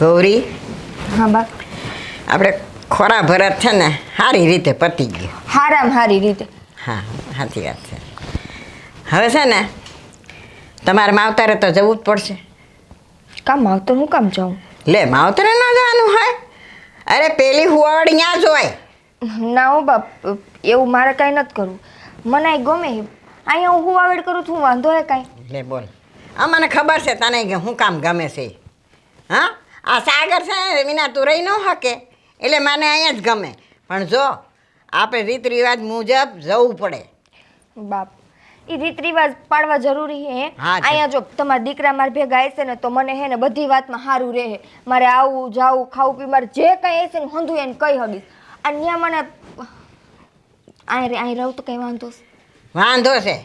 ગૌરી, હા બા. આપણે ખોરા ભરત છે ને સારી રીતે પતી ગયું. હારામ હારી રીતે. હા, સાચી વાત છે. હવે છે ને તમારે માવતરે તો જવું જ પડશે. કામ આવતો હું કામ જાઉં? લે, માવતરે ન જવાનું હોય? અરે પેલી હુવાવડ ત્યાં જ હોય. ના હો બાપ, એવું મારે કાંઈ નથી કરવું. મને અહીં ગમે અહીંયા હું વાવેડ કરું છું, વાંધો હે કાંઈ? લે બોલ, મને ખબર છે તને કે હું કામ ગમે છે. હા, આ સાગર છે ને વિના તું રહી ન શકે એટલે મને અહીંયા જ ગમે. પણ જો આપણે રીત રિવાજ મુજબ જવું પડે. બાપ, એ રીત રિવાજ પાડવા જરૂરી હે? હા છે. અહીંયા જો તમારા દીકરા મારા ભેગા હશે ને તો મને હે ને બધી વાતમાં સારું રહે. મારે આવું જાવું ખાવું પીવું મારે જે કાંઈ હશે ને હંધું એને કહી હગીશ. અને ત્યાં મને અહીં રહું તો કંઈ વાંધો છે? વાંધો છે.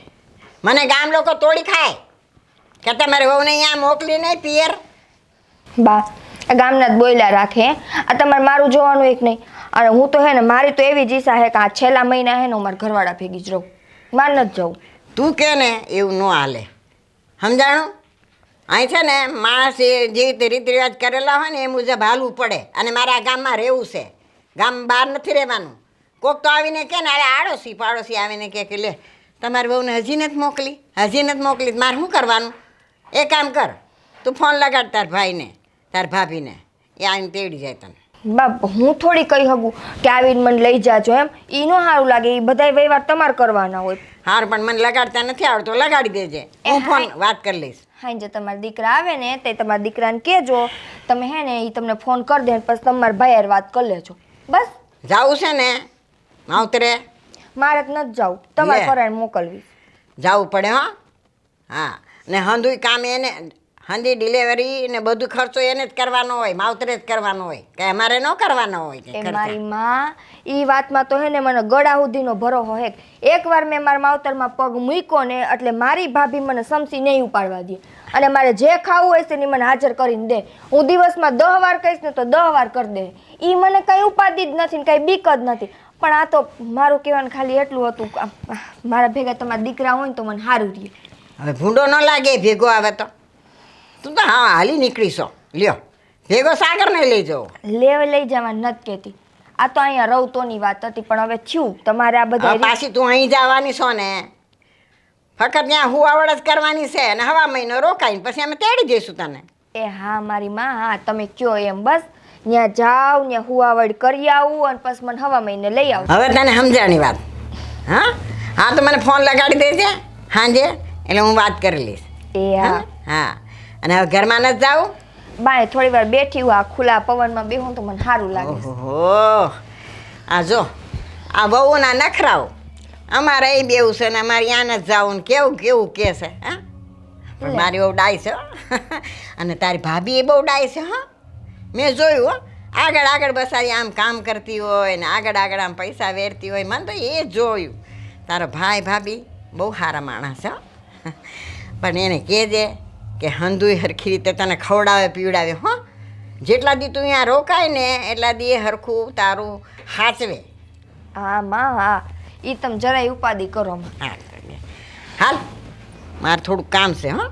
મને ગામ લોકો તોડી ખાય કે તમારે વહુને અહીંયા મોકલી નહીં પિયર. બા, આ ગામના જ બોયલા રાખે હે. આ તમારે મારું જોવાનું એક નહીં. અને હું તો હે ને મારી તો એવી જ ઈચ્છા હે કે આ છેલ્લા મહિના હે ને હું મારા ઘરવાળા ભેગી જ રહું. મારે નથી જવું. તું કે ને એવું ન હાલે, સમજાણું? અહીં છે ને માણસ જે રીતે રીત રિવાજ કરેલા હોય ને એ મુજબ હાલવું પડે. અને મારે આ ગામમાં રહેવું છે, ગામ બહાર નથી રહેવાનું. કોક તો આવીને કે ને અરે આડોશી પાડોશી આવીને કે લે તમારી બહુને હજી નથી મોકલી, હજી નથી મોકલી. મારે શું કરવાનું? એ કામ કર, તું ફોન લગાડ તાર ભાઈને તાર ભાભીને, એ આવીને તેડી જાય તને. બાપ, હું થોડી કહી શકું કે આવીને મને લઈ જાજો એમ. એ ન સારું લાગે. એ બધા વહીવટ તમારે કરવાના હોય. હાર પણ મને લગાડતા નથી આવડતો, લગાડી દેજે, હું ફોન વાત કરી લઈશ. હા, જે તમારા દીકરા આવે ને તે તમારા દીકરાને કહેજો તમે હે ને એ તમને ફોન કરી દે પછી તમારા ભાઈ હારે વાત કરી લેજો. બસ. જાવું છે ને માવતરે? મારે જ નથી જવું, તમારે ફરાણ મોકલવી. જવું પડે હો. હા, ને હંધુય કામ એને, હંધી ડિલિવરી ને બધું ખર્ચો એને જ કરવાનો હોય, માવતરે જ કરવાનો હોય કે અમારે ન કરવાનો હોય કે એ મારી માં એ વાતમાં તો હે ને મને ગળા સુધીનો ભરોસો હે. એકવાર મેં મારા માવતરમાં પગ મૂક્યો ને એટલે મારી ભાભી મને સમસી નહીં ઉપાડવા દે. અને મારે જે ખાવું હોય છે ને મને હાજર કરીને દે. હું દિવસમાં 10 વાર કહીશ ને તો 10 વાર કરી દે. એ મને કંઈ ઉપાધિ જ નથી ને કંઈ બીક જ નથી. પણ આ તો મારું કહેવાનું ખાલી એટલું હતું, મારા ભેગા તમારા દીકરા હોય ને તો મને સારું રહે. હવે ભૂંડો ન લાગે ભેગો આવે તો તું તો હા હાલી નીકળીશો. લ્યો ભેગો સાગરને લઈ જાઓ. લઈ જવાનું નથી કહેતી. આ તો અહીંયા રહું તોની વાત હતી. પણ હવે થયું તમારે આ બધા પાછી તું અહીં જવાની છો ને, ફક્ત ત્યાં હુવાવડ જ કરવાની છે અને હવા મહિનો રોકાઈને પછી અમે તેડી જઈશું તને. એ હા મારી માં, હા તમે કયો એમ. બસ ત્યાં જાવ, ત્યાં હુવાવડ કરી આવું અને પછી મને હવા મહિને લઈ આવું. હવે તને સમજાણી વાત. હા હા, તો મને ફોન લગાડી દેજે સાંજે એટલે હું વાત કરી લઈશ. એ હા હા. અને હવે ઘરમાં નથી જાવું? બાય થોડી વાર બેઠી હું આ ખુલ્લા પવનમાં બેહું તો મને સારું લાગે. ઓહો, આ જો આ વહુના નખરાઓ અમારે એ બેવું છે ને અમારે ત્યાં નથી જાવું ને કેવું કેવું કે છે. હા, પણ મારી બહુ ડાય છે અને તારી ભાભી એ બહુ ડાય છે. હા, મેં જોયું હો. આગળ આગળ બસારી આમ કામ કરતી હોય ને આગળ આગળ આમ પૈસા વેરતી હોય. મને તો એ જોયું. તારો ભાઈ ભાભી બહુ સારા માણસ છે. પણ એને કહેજે કે હંધુય હરખી રીતે તને ખવડાવે પીવડાવે. હો, જેટલા દી તું અહીંયા રોકાય ને એટલા દી એ હરખું તારું સાચવે. હા માં, હા એ તમે જરાય ઉપાધિ કરો. હા, હાલ મારે થોડુંક કામ છે. હો,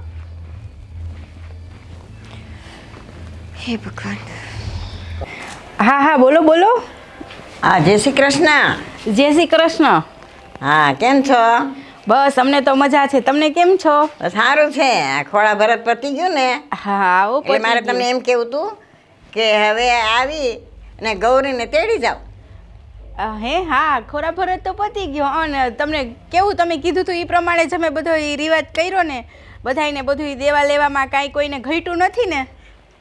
હે ભગવાન. હા હા, બોલો બોલો. હા, જય શ્રી કૃષ્ણ. જય શ્રી કૃષ્ણ. હા, કેમ છો? બસ અમને તો મજા છે. તમને કેમ છો? સારું છે. આ ખોળા ભરત પતી ગયું ને હા આવો. એટલે મારે તમને એમ કેવું હતું કે હવે આવી અને ગૌરીને તેડી જાઓ. હે હા, ખોરા ભરત તો પતી ગયો. અને તમને કેવું તમે કીધું હતું એ પ્રમાણે જ અમે બધો એ રિવાજ કર્યો ને. બધાને બધું દેવા લેવામાં કાંઈ કોઈને ઘટ્યું નથી ને?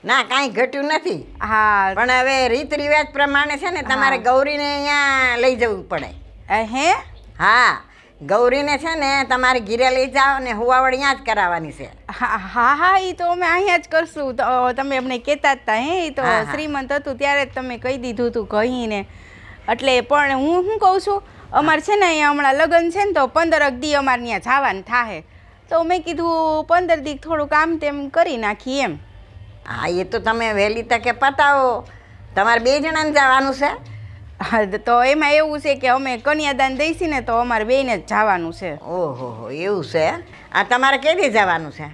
ના, કાંઈ ઘટ્યું નથી. હા, પણ હવે રીત રિવાજ પ્રમાણે છે ને તમારે ગૌરીને અહીંયા લઈ જવું પડે. હે હા, ગૌરીને છે ને તમારે ઘીરે લઈ જાઓ ને હુવાવડ અહીંયા જ કરાવવાની છે. હા હા હા, એ તો અમે અહીંયા જ કરશું. તો તમે અમને કહેતા હતા. હે એ તો શ્રીમંત હતું ત્યારે જ તમે કહી દીધું હતું કહીને. એટલે પણ હું શું કહું છું, અમારે છે ને અહીંયા હમણાં લગ્ન છે ને તો 15 દી અમારે ત્યાં જવાનું થાય. તો મેં કીધું 15 દી થોડું કામ તેમ કરી નાખી એમ. હા, એ તો તમે વહેલી તકે પતાવો. તમારે 2 જણાને જવાનું છે? હા, તો એમાં એવું છે કે અમે કન્યાદાન દઈશી ને તો અમારે બેયને જ જવાનું છે. ઓહો, એવું છે. આ તમારે કેદી જવાનું છે?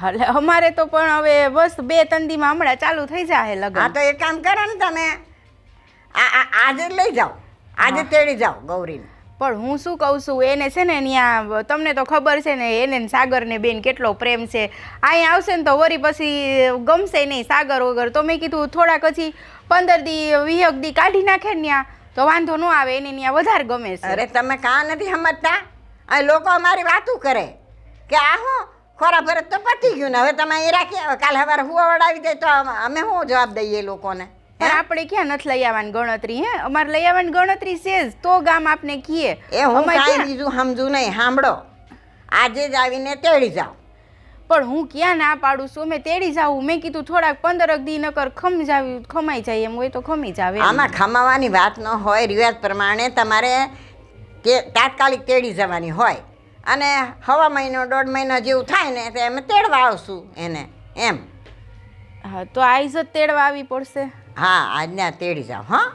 એટલે અમારે તો પણ હવે બસ 2-3 દીમાં હમણાં ચાલુ થઈ જાય હા લગ્ન. તો એક કામ કરો ને તમે આજે જ લઈ જાઓ, આજે તેડી જાઓ ગૌરીને. પણ હું શું કહું છું, એને છે ને ત્યાં તમને તો ખબર છે ને એને ને સાગરને બેન કેટલો પ્રેમ છે. અહીંયા આવશે ને તો વળી પછી ગમશે નહીં સાગર વગર. તો મેં કીધું થોડાક પછી 15 દી 20 દી કાઢી નાખે ને ત્યાં તો વાંધો ન આવે, એને ત્યાં વધારે ગમે છે. અરે તમે કાં નથી સમજતા? આ લોકો અમારી વાતું કરે કે આ હું ખોરા ફરજ તો પતી ગયું ને હવે તમે અહીં રાખી કાલે સવારે હુવાવડ આવી જાય તો અમે શું જવાબ દઈએ લોકોને? પણ આપણે ક્યાં નથી લઈ આવવાની ગણતરી? હે, અમારે લઈ આવવાની ગણતરી છે જ તો ગામ આપને કીએ. એ હું અમારે કાંઈ ક્યાં? બીજું સમજુ નહીં. સાંભળો, આજે જ આવીને તેડી જાઓ. પણ હું ક્યાં ના પાડું છું? મેં તેડી જાઉં. મેં કીધું થોડાક 15 દી નકર ખમાઈ જાય એમ હોય તો ખમી જાવ એમ. આમાં ખમાવાની વાત ન હોય. રિવાજ પ્રમાણે તમારે તાત્કાલિક તેડી જવાની હોય અને 1.5 મહિનો 1.5 મહિના જેવું થાય ને તો અમે તેડવા આવશું એને એમ. હા તો આઈજ જ તેડવા આવી પડશે. હા આજના તેડી જાઓ. હા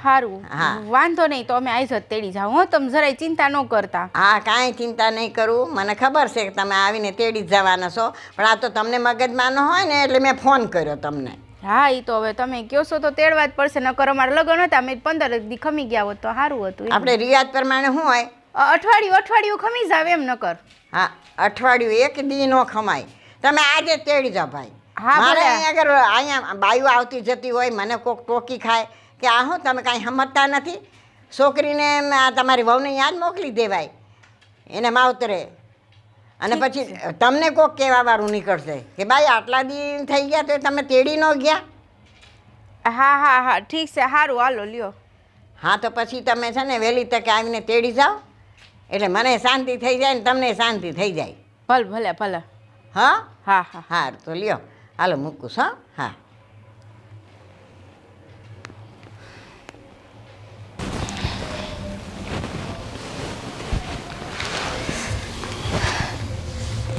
સારું, હા. વાંધો નહીં, તો અમે આઈજ જ તેડી જાવ. હો, તમે જરાય ચિંતા ન કરતા. હા કાંઈ ચિંતા નહીં કરું. મને ખબર છે કે તમે આવીને તેડી જ જવાના છો, પણ આ તો તમને મગજમાં ન હોય ને એટલે મેં ફોન કર્યો તમને. હા એ તો હવે તમે કહો છો તો તેડવા જ પડશે. નકર અમારે લગ્ન હતા અમે 15 દી ખમી ગયા હોત તો સારું હતું. આપણે રિવાજ પ્રમાણે શું હોય? અઠવાડિયું ખમી જાવ એમ નકર. હા અઠવાડિયું એક દી નો ખમાય. તમે આજે જ તેડી જાઓ ભાઈ. હા, મારે ભલે. અહીંયા આગળ અહીંયા બાયું આવતી જતી હોય, મને કોક ટોકી ખાય કે આ શું તમે કાંઈ સમજતા નથી? છોકરીને એમ આ તમારી વહુને યાદ મોકલી દેવાય એને માવતરે, અને પછી તમને કોક કહેવાવાળું નીકળશે કે ભાઈ આટલા દી થઈ ગયા તો તમે તેડી ન ગયા. હા ઠીક છે, સારું હાલો લ્યો. હા તો પછી તમે છે ને વહેલી તકે આવીને તેડી જાઓ એટલે મને શાંતિ થઈ જાય ને તમને શાંતિ થઈ જાય. ભલે. હા હા. હા તો લ્યો હાલો મૂકું છું. હા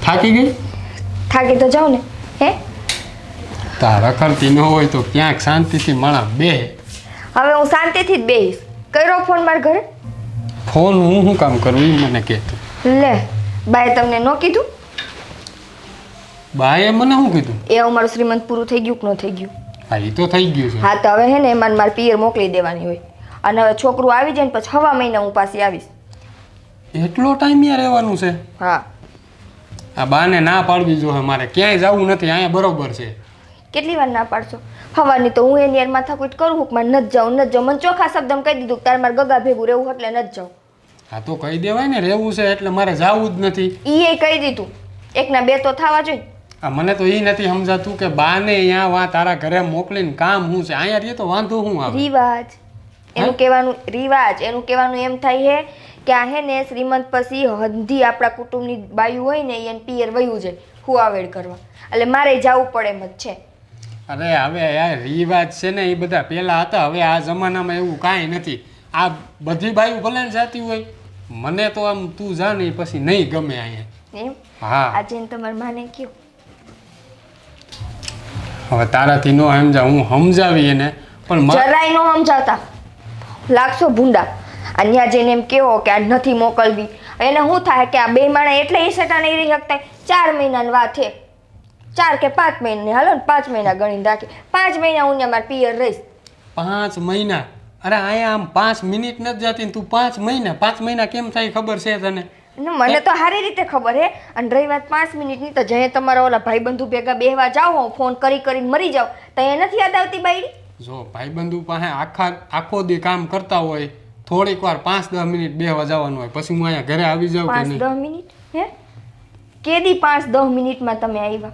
થાકી ગઈ? થાકી તો જાઉં ને. હે, તારા કરતી ન હોય તો ક્યાંક શાંતિથી માણા બે. હવે હું શાંતિથી જ બેહીશ. કર્યો ફોન મારા ઘરે? ફોન હું શું કામ કરું એ મને કહેતો. લે, બાએ તમને ન કીધું? બાએ મને શું કીધું? એ અમારું શ્રીમંત પૂરું થઈ ગયું કે ન થઈ ગયું? હા એ તો થઈ ગયું છે. હા તો હવે હે ને એમાં મારે પિયર મોકલી દેવાની હોય, અને હવે છોકરું આવી જાય ને પછી 1.5 મહિના હું પાછી આવીશ. એટલો ટાઈમ યાર રહેવાનું છે? હા. આ બાને ના પાડવી જોઈએ. મારે ક્યાંય જવું નથી, અહીંયા બરોબર છે. કેટલી વાર ના પાડશો? હવાની તો હું એની યાર માથાકૂટ કરું કે મારે નથી જાઉં. મને ચોખ્ખા શબ્દમાં કહી દીધું કે તારે મારે ગગા ભેગું રહેવું એટલે નથી જાઉં. હા તો કહી દેવાય ને રહેવું છે એટલે મારે જવું જ નથી. ઈ કહી દીધું. એકના બે તો થવા જોઈએ. આ મને તો એ નથી સમજાતું કે બાને અહીંયા વા તારા ઘરે મોકલીને કામ શું છે? અહીંયા રહીએ તો વાંધો શું આવે? રિવાજ એનું કહેવાનું એમ થાય છે કે આ હે ને શ્રીમંત પછી હંધી આપણા કુટુંબની બાયું હોય ને એને પિયર વયું જાય હુવાવેડ કરવા, એટલે મારે જવું પડે એમ જ છે. અરે હવે યાર રિવાજ છે ને એ બધા પહેલા હતા, હવે આ જમાનામાં એવું કાંઈ નથી. આ બધી બાયું ભલે ને જાતી હોય, મને તો આમ તું જા ને પછી નહીં ગમે અહીંયા. એમ? હા આજે તમારા માને કયો? હવે તારાથી નો સમજા, હું સમજાવી એને પણ જરાય નો સમજાતા લાગશો ભૂંડા. અહીંયા જઈને એમ કેવો કે આ નથી મોકલવી, એને શું થાય કે આ બે માણા એટલે એ સેટા નહીં રહી શકતા. 4 મહિનાની વાત છે, 4 કે 5 મહિનાની, હાલો ને 5 મહિના ગણીને રાખી. 5 મહિના હું મારા પિયર રહીશ. 5 મહિના? અરે અહીંયા આમ 5 મિનિટ નથી જતી ને તું 5 મહિના? 5 મહિના કેમ થાય ખબર છે તને? મને તો સારી રીતે ખબર હે. અને રહી વાત 5 મિનિટની, તો જઈએ તમારા ઓલા ભાઈબંધુ ભેગા બેહવા જાઓ, ફોન કરીને મરી જાઓ તો એ નથી યાદ આવતી બાયડી? જો ભાઈબંધુ પાસે આખો દી કામ કરતા હોય, થોડીક વાર 5-10 મિનિટ બેહવા જવાનું હોય, પછી હું અહીંયા ઘરે આવી જાઉં કે નહીં? 5-10 મિનિટ? હે, કેદી 5-10 મિનિટમાં તમે આવ્યા?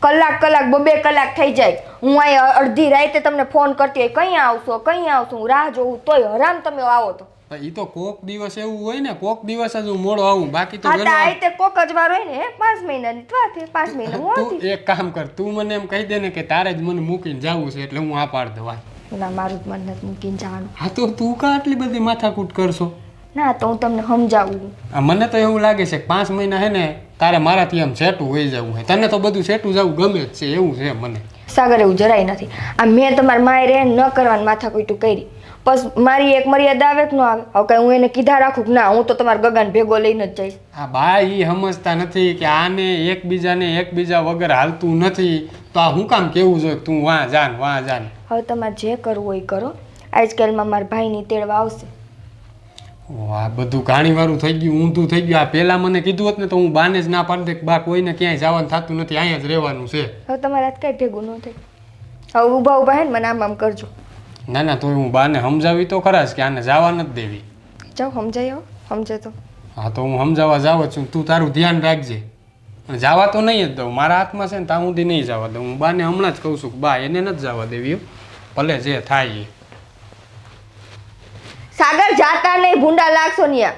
કલાક 2 કલાક થઈ જાય. હું અહીંયા અડધી રાતે તમને ફોન કરતી હોય, કઈ આવશો હું રાહ જોઉં તોય હરામ તમે આવો તો. એ તો કોક દિવસ એવું હોય ને, કોક દિવસ જ હું મોડો આવું, બાકી તો હા તો આ રીતે કોક જ વાર હોય ને. 5 મહિનાની વાત છે, 5 મહિના હું તું આવતી. એક કામ કર, તું મને એમ કહી દે ને કે તારે જ મને મૂકીને જવું છે એટલે હું આ પાડ દઉં. ના, મારું જ મન નથી મૂકીને જવાનું. હા તો તું કા આટલી બધી માથાકૂટ કરશો? ના તો હું તમને સમજાવું. મને તો એવું લાગે છે કે 5 મહિના હે ને તારે મારાથી આમ સેટું વહી જવું હોય. તને તો બધું સેટું જવું ગમે જ છે, એવું છે મને. સાગર એવું જરાય નથી. આ મેં તમારા માએ રે ન કરવાની માથાકૂટ કરી. બસ મારી એક મર્યાદા આવે કે ન આવે? હવે કઈ હું એને કીધા રાખું કે ના હું તો તમારા ગગાને ભેગો લઈને જ જઈશ? આ બા ઈ સમજતા નથી કે આને એકબીજા વગર હાલતું નથી, તો આ હું કામ કેવું જોઈએ તું વાં જાન. હવે તમારે જે કરવું હોય એ કરો. આજકાલમાં મારા ભાઈની તેડવા આવશે. આ બધું ઘાણીવાળું થઈ ગયું, ઊંધું થઈ ગયું. આ પહેલાં મને કીધું હોત ને તો હું બાને જ ના પાડી દે કે બા કોઈને ક્યાંય જવાનું થતું નથી, અહીંયા જ રહેવાનું છે. હવે તમારે આજ કાંઈ ભેગું ન થાય. હવે ઊભા હે ને મને આમ કરજો. ના તોય હું બાને સમજાવી તો ખરા જ કે આને જવા નથી દેવી. જાઓ સમજાઈ આવો. સમજે તો હા તો હું સમજાવવા જાવ જ છું, તું તારું ધ્યાન રાખજે. અને જવા તો નહીં જ દઉં, મારા હાથમાં છે ને ત્યાં સુધી નહીં જવા દઉં. હું બાને હમણાં જ કહું છું કે બા એને નથી જવા દેવી, ભલે જે થાય એ. સાગર જાતા નહીં, ભૂંડા લાગશો ને.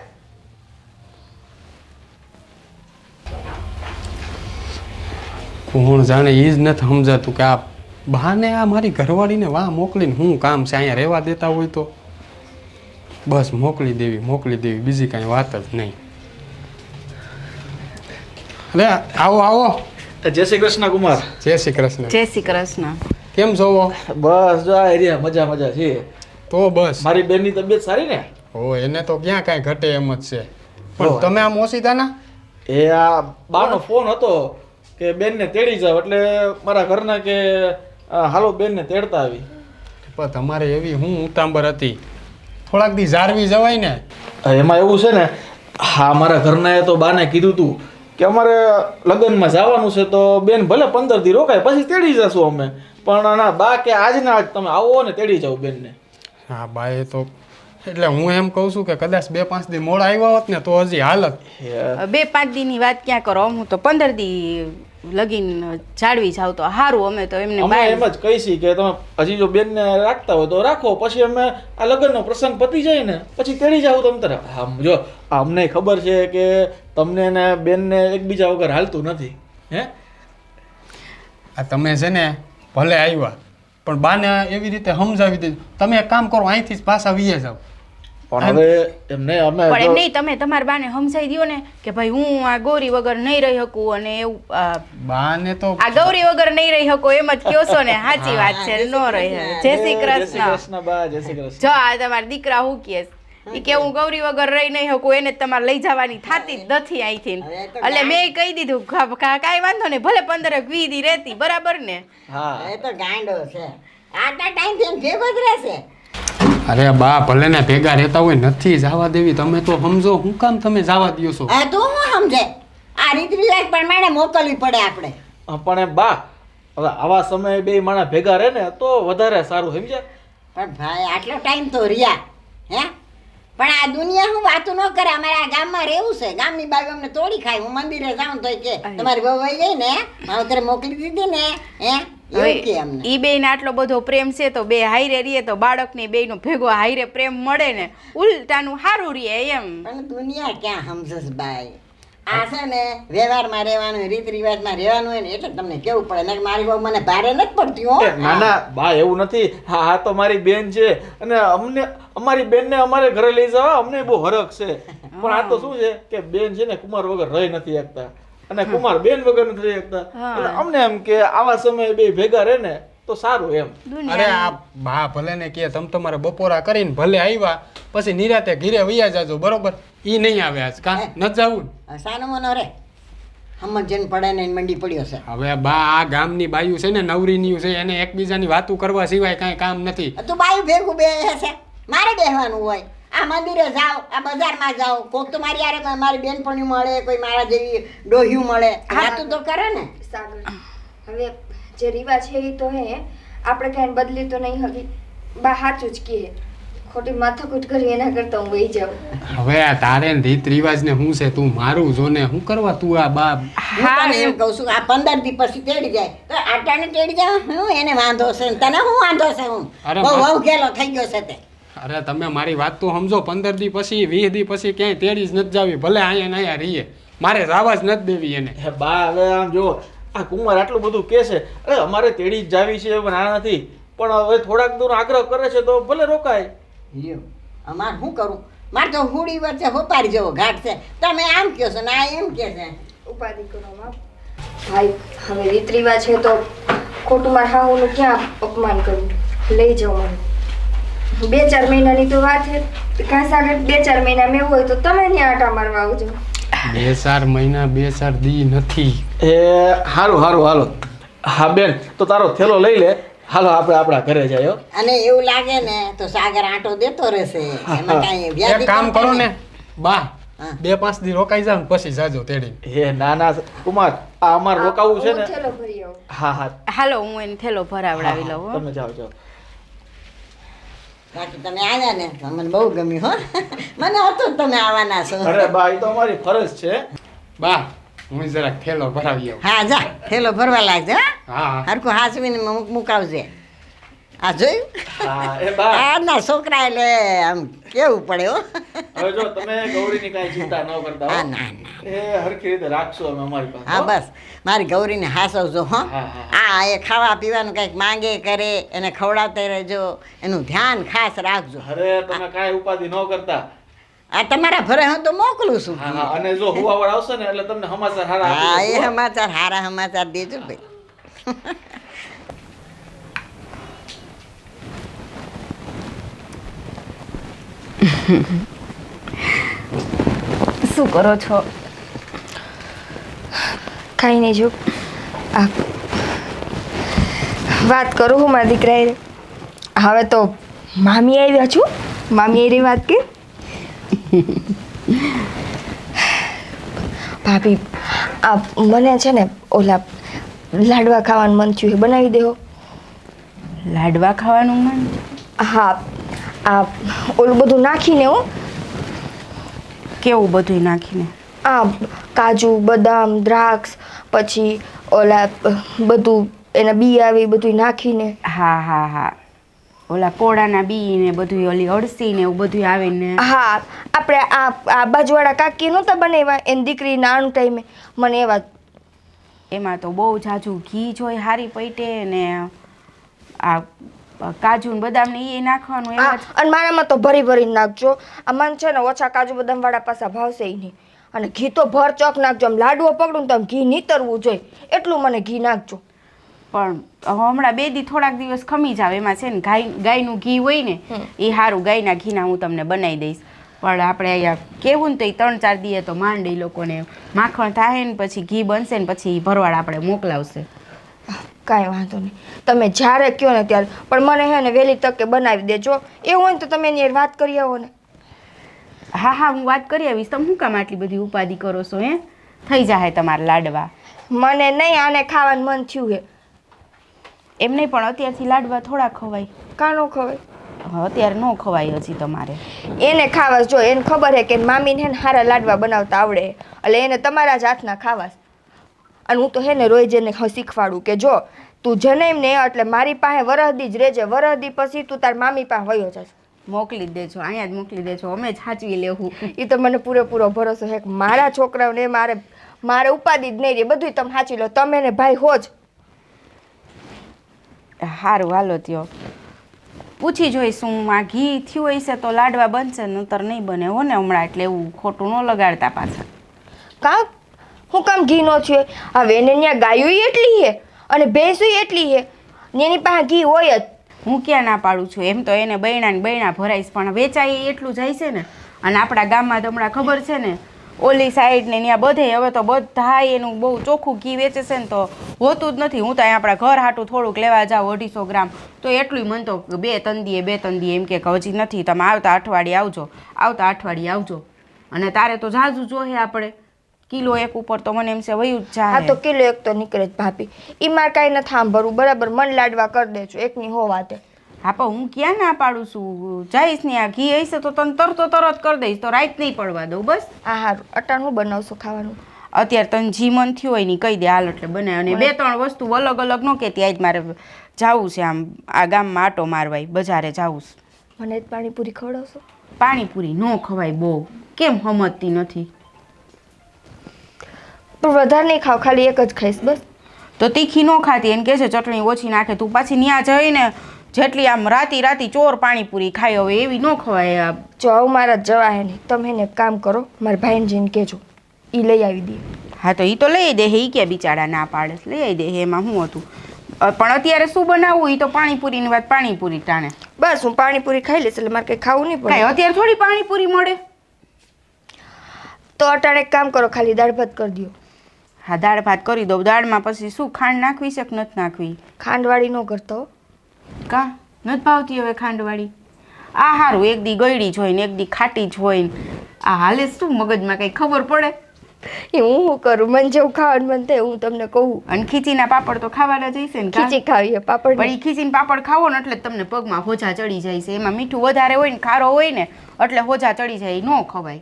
કોણ જાણે એ જ નથી સમજાતું કે આ બહાને આ મારી ઘરવાળીને વાહ મોકલીને શું કામ છે? અહીંયા રહેવા દેતા હોય તો બસ મોકલી દેવી, બીજી કાંઈ વાત જ નહીં. અરે આવો. જય શ્રી કૃષ્ણ કુમાર. જય શ્રી કૃષ્ણ. જય શ્રી કૃષ્ણ. કેમ છો? બસ જો આ એરિયા મજા છે. તો બસ મારી બેનની તબિયત સારી ને? ઓ એને તો ક્યાં કાંઈ ઘટે એમ જ છે. પણ તમે આમ ઓછીતાના એ આ બાનો ફોન હતો કે બેનને તેડી જાવ, એટલે મારા ઘરના કે હાલો બેનને તેડતા આવી. પણ તમારે એવી હું ઉતાંબર હતી, થોડાક દી જાળવી જવાય ને. એમાં એવું છે ને, હા મારા ઘરનાએ તો બાને કીધું તું કે અમારે લગ્નમાં જવાનું છે તો બેન ભલે 15 દી રોકાય પછી તેડી જશું અમે, પણ ના બા કે આજ ને આજ તમે આવો ને તેડી જાવ બેનને. હા બાએ તો એટલે હું એમ કહું છું કે કદાચ 2-5 દી મોડા આવ્યા હોત ને તો હજી હાલત. 2-5 દીની વાત ક્યાં કરો, હું તો 15 દી લગીન જાળવી જાવ તો સારું. અમે તો એમને અમે એમ જ કહીશી કે તમે હજી જો બેનને રાખતા હોય તો રાખો, પછી અમે આ લગ્નનો પ્રસંગ પતી જાય ને પછી તેડી જાવ તમ તરફ. આમ જો અમને ખબર છે કે તમને ને બેનને એકબીજા વગર હાલતું નથી. હે આ તમે છે ને ભલે આવ્યા પણ બાને એવી રીતે સમજાવી દીધું. તમે એક કામ કરો, અહીંથી જ પાછા વીએ જાવ. પણ હવે એમને અમે પણ એમ નહીં, તમે તમારા બાને સમજાઈ દો ને કે ભાઈ હું આ ગૌરી વગર નહીં રહી શકું, અને એવું બાને તો આ ગૌરી વગર નહીં રહી શકો એમ જ કહો છો ને. સાચી વાત છે, નો રહી. જય શ્રી કૃષ્ણ. બા જય શ્રી કૃષ્ણ. જો આ તમારા દીકરા હું કહે ઈ કે હું ગૌરી વગર રહી નહીં શકું, એને તમારે લઈ જવાની થાતી જ નથી અહીંથી. એટલે મેં કહી દીધું કાંઈ વાંધો નહીં, ભલે 15-20 દી રહેતી, બરાબર ને? હા એ તો ગાંડો છે, આટલા ટાઈમ ભેગો જ રહેશે. અરે બા ભલે ને ભેગા રહેતા હોય, નથી જવા દેવી. તમે તો સમજો, હું કામ તમે જવા દો છો? હા તું હું સમજે? આ રીત રિવાજ પ્રમાણે મોકલવી પડે આપણે. પણ એમ બા હવે આવા સમયે બે માણસ ભેગા રહે ને તો વધારે સારું, સમજ્યા? પણ ભાઈ આટલો ટાઈમ તો રહ્યા હે, પણ આ દુનિયા હું વાતું ન કરે. અમારે આ ગામમાં રહેવું છે, ગામની બાજુ અમને તોડી ખાય. હું મંદિરે જાઉં તો કે તમારી વહુ વહી ગઈ ને, માવતરે મોકલી દીધી ને, હે એવું કે અમને. ઈ બેન આટલો બધો પ્રેમ છે તો બે હાઈરે રહીએ તો બાળકની બેયનો ભેગો હાઈરે પ્રેમ મળે ને, ઉલટાનું સારું રહે એમ. પણ દુનિયા ક્યાં સમજસ ભાઈ? આ છે ને વ્યવહારમાં રહેવાનું, રીત રિવાજમાં રહેવાનું હોય ને, એટલે તમને કેવું પડે ને. મારી બહુ મને ભારે નથી પડતી હો. ના ના બા એવું નથી. હા હા તો મારી બેન છે અને અમને અમારી બેનને અમારે ઘરે લઈ જવા અમને બહુ હરખ છે. પણ આ તો શું છે કે બેન છે ને કુમાર વગર રહી નથી શકતા અને કુમાર બેન વગર નથી રહી શકતા, એટલે અમને એમ કે આવા સમયે બે ભેગા રહે ને તો સારું એમ. અરે આ બા ભલે ને કે તમે તમારે બપોરા કરીને ભલે આવ્યા પછી નિરાતે ઘીરે વૈયા જાજો, બરોબર? ઈ નહીં આવે આજ કા ન જાવું. સાનો મનો રે સમજન પડે ને મંડી પડ્યો છે. હવે બા આ ગામની બાયું છે ને નવરીની છે, એને એકબીજાની વાતું કરવા સિવાય કાંઈ કામ નથી. તું બાયું ભેગું બેસે, મારે બેસવાનું હોય. આ મંદિરે જાઓ, આ બજારમાં જાઓ, કોક તો મારી યારે મારી બેનપણી મળે, કોઈ મારા જેવી ડોહ્યું મળે, વાતું તો કરે ને. સાગર હવે જે રિવાજ છે એ તો હે, આપણે કાંઈ બદલી તો નહીં હકી. બા સાચું જ કહે, ખોટી માથાકૂટ કરી એના કરતા હું વહી જાઉં. હવે આ તારે રીત રિવાજ ને શું છે, તું મારું જો ને શું કરવા તું આ બા. હું તને એમ કહું છું, આ 15 દી પછી તેડી જાય તો આટાને તેડી જાય, હું એને વાંધો છે ને તને શું વાંધો છે? હું અરે બહુ વહુ ગેલો થઈ ગયો છે તે. અરે તમે મારી વાત તો સમજો, 15 દી પછી 20 દી પછી ક્યાંય તેડી જ નથી જાવી, ભલે અહીંયા ને અહીંયા રહીએ, મારે જવા જ નથી દેવી એને. હે બા હવે આમ જો આ કુમાર આટલું બધું કહે છે, અરે અમારે તેડી જ જાવી છે પણ આ નથી, પણ હવે થોડાક દૂર આગ્રહ કરે છે તો ભલે રોકાય. લ્યો અમાર શું કરું? મારે તો હુડી વચ્ચે હોપારી જેવો ઘાટ છે, તમે આમ કહો છો ને આ એમ કહે છે. ઉપાધિ કરો માં ભાઈ. હવે રીત રિવાજ છે તો ખોટું મારા હાહુનું ક્યાં અપમાન કરવું? લઈ જાઓ મને. 2-4 મહિનાની તો વાત છે કાંઈ સાગર 2-4 મહિનામાં એવું હોય તો તમે ત્યાં આટા મારવા આવજો 2-4 મહિના 2-4 દી નથી. એ હારું હાલો. હા બેન, તો તારો થેલો લઈ લે. હાલો આપણે આપણા ઘરે જાય હો. અને એવું લાગે ને તો સાગર આંટો દેતો રહેશે એમાં કાંઈ એક વ્યાધિ કામ કરો ને બા, હા. 2-5 દી રોકાઈ જાવ ને પછી જાજો તેડી. હે ના કુમાર, આ અમારે રોકાવું છે ને. હું થેલો ભરી આવું. હા હાલો હું એને થેલો ભરાવડાવી લઉં હો. તમે જાઓ. બાકી તમે આવ્યા ને તો મને બહુ ગમ્યું હો મને હતું જ તમે આવવાના છો અરે બા, એ તો અમારી ફરજ છે. બા હું જરાક થેલો ભરાવી આવું. હા જા થેલો ભરવા લાગજે હા હા હરખું હાચવીને મુકાવજે આ જોયું હા એ બા, આજના છોકરા એટલે આમ કેવું પડે હો હવે જો તમે ગૌરીની કાંઈ ચિંતા ન કરતા હા હો. ના ના એ હરખી રીતે રાખશું અમે અમારી પાસે હા હો. બસ મારી ગૌરીને હાસવજો હો હા, હા. આ એ ખાવા પીવાનું કંઈક માંગે કરે એને ખવડાવતા રહેજો એનું ધ્યાન ખાસ રાખજો અરે તમે કાંઈ ઉપાધિ ન કરતા. આ તમારા ઘરે હું તો મોકલું છું હા અને જો હુવાવડ આવશે ને એટલે તમને સમાચાર સારા હા આપી એ દઈશું, હો. સમાચાર સારા સમાચાર દેજો ભાઈ શું કરો છો? કાંઈ નહીં જો આ વાત કરું હું મારા દીકરાએ હવે તો મામી આવ્યા છું મામી એની વાત કે ભાભી આ મને છે ને ઓલા લાડવા ખાવાનું મન થયું એ બનાવી દેવો. લાડવા ખાવાનું મન? હા આ ઓલું બધું નાખીને હો કેવું બધું નાખીને? આ કાજુ બદામ દ્રાક્ષ પછી ઓલા બધું એના બી આવે એ બધું નાખીને. હા ઓલા કોળાના બી ને બધું ઓલી અળસી ને એવું બધું આવે ને. હા આપણે આ બાજુવાળા કાકી નહોતા બનાવ્યા એની દીકરી નાનું ટાઈમે મને એવા એમાં તો બહુ જાજુ ઘી જોઈ હારી પૈટે ને આ કાજુ ને બદામ ને એ નાખવાનું એમાં જ. અને મારામાં તો ભરી ભરીને નાખજો આ મને છે ને ઓછા કાજુ બદામ વાળા પાછા ભાવશે ય નહીં અને ઘી તો ભર ચોક નાખજો આમ લાડવો પકડું ને તો આમ ઘી નીતરવું જોઈએ એટલું મને ઘી નાખજો. પણ હમણાં 2 દી થોડાક દિવસ ખમી જાવ એમાં છે ને ગાયનું ઘી હોય ને એ સારું ગાયના ઘીના હું તમને બનાવી દઈશ. પણ આપણે અહીંયા કેવું ને તો એ 3-4 દીએ તો માંડ એ લોકોને માખણ થાય ને પછી ઘી બનશે ને પછી ભરવાડ આપણે મોકલાવશે. કાંઈ વાંધો નહીં તમે જ્યારે કહો ને ત્યારે પણ મને હે ને વહેલી તકે બનાવી દેજો એવું હોય ને તો તમે એની હારે વાત કરી આવો ને. હા હું વાત કરી આવીશ. તમે શું કામ આટલી બધી ઉપાધિ કરો છો? હે થઈ જાય તમારા લાડવા. મને નહીં આને ખાવાનું મન થયું હે. એમ નહીં પણ અત્યારથી લાડવા થોડા ખવાય. કાનો ખવાય? અત્યારે ન ખવાય હજી તમારે. એને ખાવા જો એને ખબર હે કે મામીને હે ને સારા લાડવા બનાવતા આવડે એટલે એને તમારા જ હાથના ખાવા. અને હું તો હે ને રોજ એને શીખવાડું કે જો તું જન્મ ને એટલે મારી પાસે વરહદી જ રહેજે વરહદી પછી તું તાર મામી પાસે વયો જશે. મોકલી જ દેજો, અહીંયા જ મોકલી દેજો, અમે જ સાચવી લેવું. એ તો મને પૂરેપૂરો ભરોસો હે કે મારા છોકરાઓને મારે ઉપાધિ જ નહીં રહે બધું તમે સાચવી લો તમે ને ભાઈ હો જ. સારું હાલો ત્યો પૂછી જોઈશું આ ઘી થયું હશે તો લાડવા બનશે નતર નહીં બને હો ને હમણાં એટલે એવું ખોટું ન લગાડતા પાછા. કામ હું કામ ઘી નો થયો હવે એને ત્યાં ગાયું એટલી હે અને ભેંસું એટલી હે ને એની પાસે ઘી હોય જ. હું ક્યાં ના પાડું છું એમ તો એને બૈણા ને બૈણા ભરાઈશ પણ વેચાય એટલું જાય છે ને. અને આપણા ગામમાં તો હમણાં ખબર છે ને ઓલી સાઈડ ને ત્યાં બધે હવે તો બધા એનું બહુ ચોખ્ખું ઘી વેચે છે ને તો હોતું જ નથી. હું તો અહીંયા આપણા ઘર હાટું થોડુંક લેવા જાઉં 250 ગ્રામ તો એટલું મન તો 2-3 દીએ એમ કે હજી નથી તમે આવતા અઠવાડિયે આવજો અને તારે તો જાજુ જોહે આપણે કિલો એક ઉપર તો મને એમ છે વયું જ હા તો જાય. કિલો એક તો નીકળે જ ભાભી એ મારે કાંઈ નથી સાંભળવું બરાબર મન લાડવા કરી દેજો એકની હો વાતે. હા પણ હું ક્યાં ના પાડું છું જઈશ ને આ ઘી હશે તો તને તરત કરી દઈશ તો રાત નહીં પડવા દઉં બસ. હા સારું અટાણ હું બનાવશો ખાવાનું? અત્યારે તને જી મન થયું હોય ને કહી દે હાલ એટલે બનાવે અને 2-3 વસ્તુ અલગ ન કહેતી આજ મારે જવું છે આમ આ ગામમાં આટો મારવાય બજારે જવું છે. મને જ પાણીપુરી ખવડાવશો? પાણીપુરી ન ખવાય બહુ કેમ સમજતી નથી? પણ વધારે નહીં ખાવ ખાલી એક જ ખાઈશ બસ. તો તીખી ન ખાતી એને કહે છે ચટણી ઓછી નાખે તું પાછી ત્યાં જઈને જેટલી આમ રાતી ચોર પાણીપુરી ખાઈ હવે એવી ન ખવાય. જો આવું મારા જવા હે નહીં તમે એને એક કામ કરો મારા ભાઈને જઈને કહેજો એ લઈ આવી દે. હા તો એ તો લઈ દે એ ક્યાં બિચારા ના પાડે લઈ દે એમાં શું હતું પણ અત્યારે શું બનાવવું એ તો પાણીપુરીની વાત પાણીપુરી ટાણે. બસ હું પાણીપુરી ખાઈ લઈશ એટલે મારે કંઈ ખાવું નહીં કાંઈ પડે. અત્યારે થોડી પાણીપુરી મળે. તો અટાણે એક કામ કરો, ખાલી દાળ ભાત કરી દો. હા, દાળ ભાત કરી દઉં. દાળમાં પછી શું ખાંડ નાખવી છે કે નથી નાખવી? ખાંડવાળી ન કરતો. કાં નથી ભાવતી હવે ખાંડવાળી? આ હારું, એક દી ગળી જ હોય ને એક દી ખાટી જ હોય ને આ હાલે શું મગજમાં કંઈ ખબર પડે? એ હું શું કરું, મને જેવું ખાવાનું મન થાય હું તમને કહું. અને ખીચીના પાપડ તો ખાવાના જ હશે ને કાં? ખીચી ખાવીએ પાપડ પણ ઈ ખીચીને પાપડ ખાવો ને એટલે જ તમને પગમાં હોજા ચડી જાય છે. એમાં મીઠું વધારે હોય ને ખારો હોય ને એટલે હોજા ચડી જાય, ન ખવાય.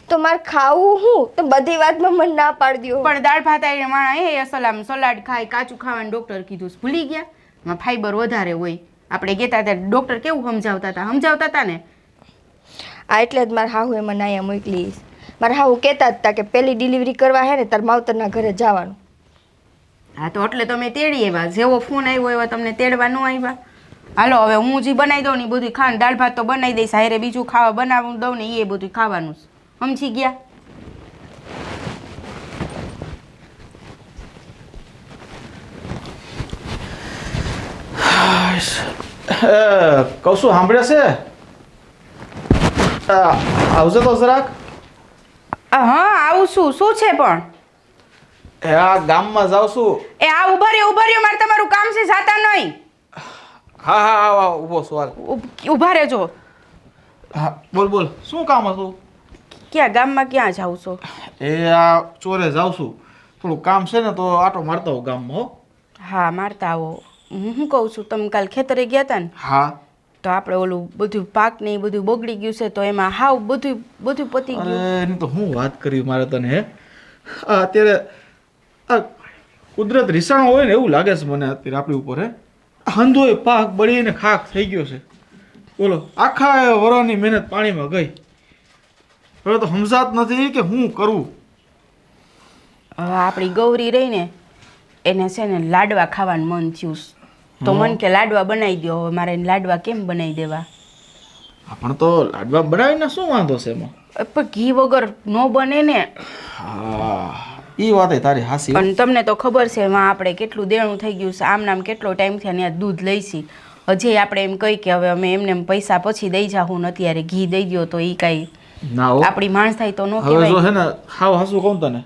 તો મારે ખાવું હું તો બધી વાતમાં મને ના પાડી દો. પણ દાળ ભાત આવીને માણા એ અસલામ સલાડ ખાય, કાચું ખાવાનું ડૉક્ટર કીધું છે. ભૂલી ગયા? એમાં ફાઈબર વધારે હોય. આપણે કહેતા હતા ડૉક્ટર કેવું સમજાવતા હતા ને. આ એટલે જ મારે હાહુ એમાં નાયા મોકલી. મારે હાહુ કહેતા જ હતા કે પહેલી ડિલિવરી કરવા હે ને તાર માવતરના ઘરે જવાનું. હા, તો એટલે તમે તેડી આવ્યા. જેવો ફોન આવ્યો એવા તમને તેડવા ન આવ્યા. હાલો હવે હું જે બનાવી દઉં ને એ બધું ખાવાનું. દાળ ભાત તો બનાવી દઈશ, હારે બીજું ખાવા બનાવું દઉં ને એ બધું ખાવાનું છે. સમજી ગયા? કહું છું સાંભળે છે? આવજો તો જરાક. હા, આવું શું છે પણ? આ ગામમાં જાઉં છું. એ આ ઉભા રહ્યો મારે તમારું કામ છે, જાતા નહીં. હા હા આવ ઊભો સવાલ. ઉભા રહેજો. હા બોલ શું કામ હતું? ક્યાં ગામમાં ક્યાં જાવ છો? એ આ ચોરે જાઉં છું, થોડું કામ છે ને તો આટો મારતા હોઉં ગામમાં હો. હા, મારતા આવો. હું શું કહું છું, તમે કાલ ખેતરે ગયા હતા ને હા. તો આપણે ઓલું બધું પાક ને એ બધું બગડી ગયું છે, તો એમાં હાવ બધું પતી ગયું. અરે એની તો હું વાત કરી મારે તને હે. અત્યારે આ કુદરત રીસાણો હોય ને એવું લાગે છે મને અત્યારે આપણી ઉપર હે. હંધોય પાક બળીને ખાક થઈ ગયો છે. બોલો આખા વરોની મહેનત પાણીમાં ગઈ. હવે તો સમજાત નથી કે હું કરું. હવે આપણી ગૌરી રહી ને એને છે ને લાડવા ખાવાનું મન થયું તો મન કે લાડવા બનાવી દો. હવે મારે લાડવા કેમ બનાવી દેવા? પણ તો લાડવા બનાવીને શું વાંધો છે એમાં? પણ ઘી વગર ન બને ને. હા એ વાત તારી હાસી. અને તમને તો ખબર છે એમાં આપણે કેટલું દેણું થઈ ગયું છે. આમ કેટલો ટાઈમ થયા ત્યાં દૂધ લઈશી. હજી આપણે એમ કહી કે હવે અમે એમને પૈસા પછી દઈ જાઉં ને અત્યારે ઘી દઈ દો તો એ કાંઈ ના હો. આપણી માણસ થાય તો ન હવે જો કહેવાય. હે ને હાવ હાસું કહું તને,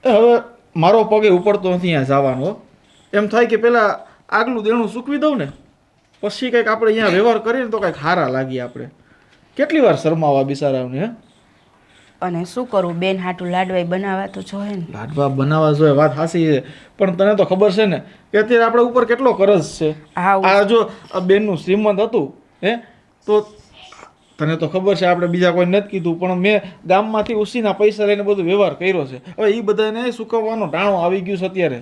હવે મારો પગે ઉપડતો નથી અહીંયા જવાનો હો. એમ થાય કે પેલા આગલું દેણું ચૂકવી દઉં ને પછી કંઈક આપણે અહીંયા વ્યવહાર કરીએ ને તો કંઈક હારા લાગીએ આપણે. કેટલી વાર શરમાવા બિચારાઓને હે. અને શું કરું, બેન હાટું લાડવાઈ બનાવવા તો જોઈએ ને. લાડવા બનાવવા જોઈએ, વાત હાસી છે. પણ તને તો ખબર છે ને કે અત્યારે આપણે ઉપર કેટલો કરજ છે. હા, આ જો આ બેનનું શ્રીમંત હતું હે તો તને તો ખબર છે આપણે બીજા કોઈ નથી કીધું, પણ મેં ગામમાંથી ઉસીના પૈસા લઈને બધો વ્યવહાર કર્યો છે. હવે એ બધાને સૂકવવાનો ટાણો આવી ગયું છે અત્યારે.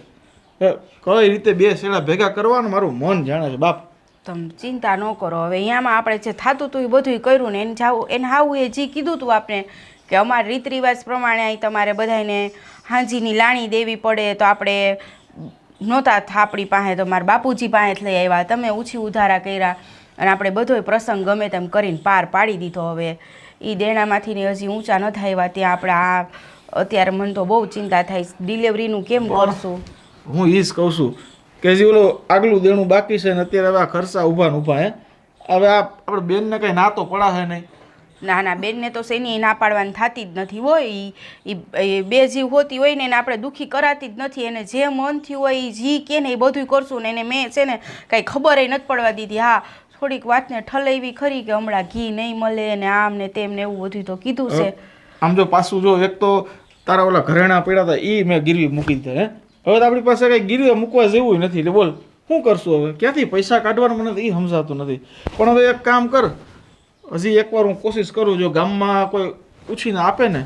કઈ રીતે બે શેડા ભેગા કરવાનું મારું મન જાણે છે બાપ. તમે ચિંતા ન કરો. હવે અહીંયામાં આપણે જે થતું હતું એ બધું કર્યું ને એને હાવું એ જે કીધું હતું આપણે કે અમારા રીત રિવાજ પ્રમાણે અહીં તમારે બધાને હાંજીની લાણી દેવી પડે તો આપણે નહોતા થાપડી પાસે તો મારા બાપુજી પાસે લઈ આવ્યા. તમે ઓછી ઉધારા કર્યા અને આપણે બધોય પ્રસંગ ગમે તેમ કરીને પાર પાડી દીધો. હવે એ દેણામાંથી હજી ઊંચા ન થાય ત્યાં આપણે આ અત્યારે મને તો બહુ ચિંતા થાય ડિલિવરીનું કેમ કરશું. હું એ જ કહું છું કે જે ઓલો આગલું દેણું બાકી છે ને અત્યારે હવે આ ખર્ચા ઊભા ને ઊભા હે. હવે આ આપણે બેનને કંઈ ના તો પડાશે નહીં. ના બેનને તો શેની ના પાડવાની થતી જ નથી હોય. એ બે જીવ હોતી હોય ને એને આપણે દુઃખી કરાતી જ નથી. એને જે મન થયું હોય એ જી કે ને એ બધું કરશું ને એને મેં છે ને કાંઈ ખબર નથી પડવા દીધી. હા, થોડીક વાતને ઠલાવી ખરી કે હમણાં ઘી નહીં મળે ને આમ ને તેમ ને એવું બધું તો કીધું છે. આમ જો પાછું જો એક તો તારા ઓલા ઘરેણા પડ્યા હતા એ મેં ગીરવી મૂકી દીધા હે. હવે તો આપણી પાસે કંઈ ગીરવે મૂકવા જેવું નથી. એટલે બોલ શું કરશું હવે? ક્યાંથી પૈસા કાઢવાનું મને એ સમજાતું નથી. પણ હવે એક કામ કર, હજી એકવાર હું કોશિશ કરું, જો ગામમાં કોઈ પૂછીને આપે ને.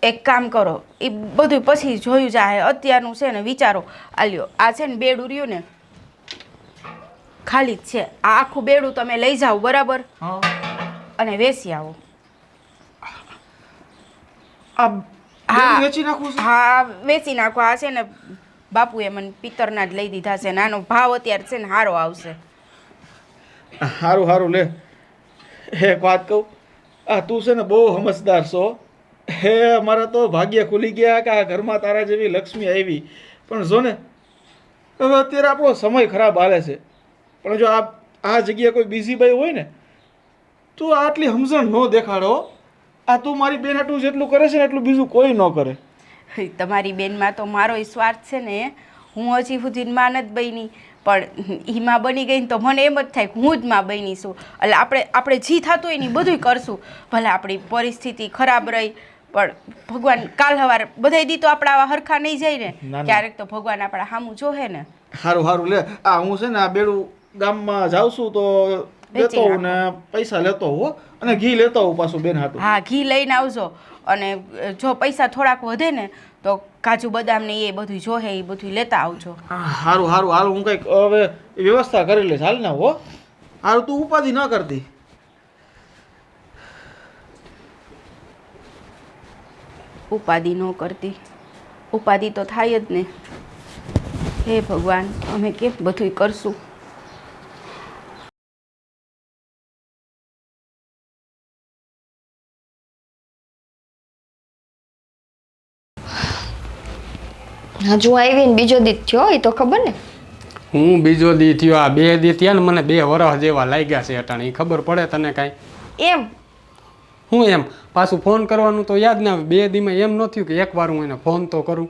એક કામ કરો, એ બધું પછી જોયું જાય. અત્યારનું છે ને વિચારો. આલ્યો આ છે ને બેડું રહ્યું ને ખાલી જ છે. આ આખું બેડું તમે લઈ જાઓ બરાબર અને વેચી આવો. હા વેચી નાખું છે. હા, વેચી નાખો. આ છે ને બાપુએ મને પિત્તરના જ લઈ દીધા છે. નાનો ભાવ અત્યારે છે ને સારો આવશે. સારું સારું લે. એક વાત કહું, તું છે ને બહુ સમજદાર છો. મારા તો ભાગ્ય ખુલી ગયા કે આ ઘરમાં તારા જેવી લક્ષ્મી આવી. પણ જો ને હવે અત્યારે આપણો સમય ખરાબ હાલે છે, પણ જો આ જગ્યાએ કોઈ બીજી બાઈ હોય ને તું આટલી સમજણ ન દેખાડો. આ તું મારી બેન આટલું જેટલું કરે છે ને એટલું બીજું કોઈ ન કરે. તમારી બેનમાં તો મારો સ્વાર્થ છે ને. હું હજી સુધી માં નથી બની, પણ એ માં બની ગઈ ને તો મને એમ જ થાય કે હું જ માં બની છું. એટલે આપણે જી થતું હોય ને એ બધુંય કરશું. ભલે આપણી પરિસ્થિતિ ખરાબ રહી, પણ ભગવાન કાલ સવારે બધા દી તો આપણા આવા હરખા નહીં જાય ને. ક્યારેક તો ભગવાન આપણા સામું જોહે ને. સારું લે. હું છે ને આ બેડું ગામમાં જાઉં છું તો લેતો હોઉં ને પૈસા લેતો હોઉં અને ઘી લેતો હોઉં પાછું બેન હાટું. હા, ઘી લઈને આવજો. અને જો પૈસા થોડાક વધે ને તો કાજુ બદામ ને એ બધું જોહે એ બધું લેતા આવજો. સારું હાલ હું કંઈક હવે વ્યવસ્થા કરી લઈશ. હાલ ને હો. સારું તું ઉપાધિ ન કરતી. ઉપાધિ ન કરતી, ઉપાધિ તો થાય જ ને. હે ભગવાન, અમે કેમ બધુંય કરશું. હજુ આવી ને બીજો દી થયો એ તો ખબર ને. હું બીજો દી થયો, આ 2 દી થયા ને મને 2 વર્ષ જેવા લાગ્યા છે અટાણે. ખબર પડે તને કાંઈ? એમ હું એમ પાછું ફોન કરવાનું તો યાદ ના આવે. 2 દીમાં એમ ન થયું કે એકવાર હું એને ફોન તો કરું.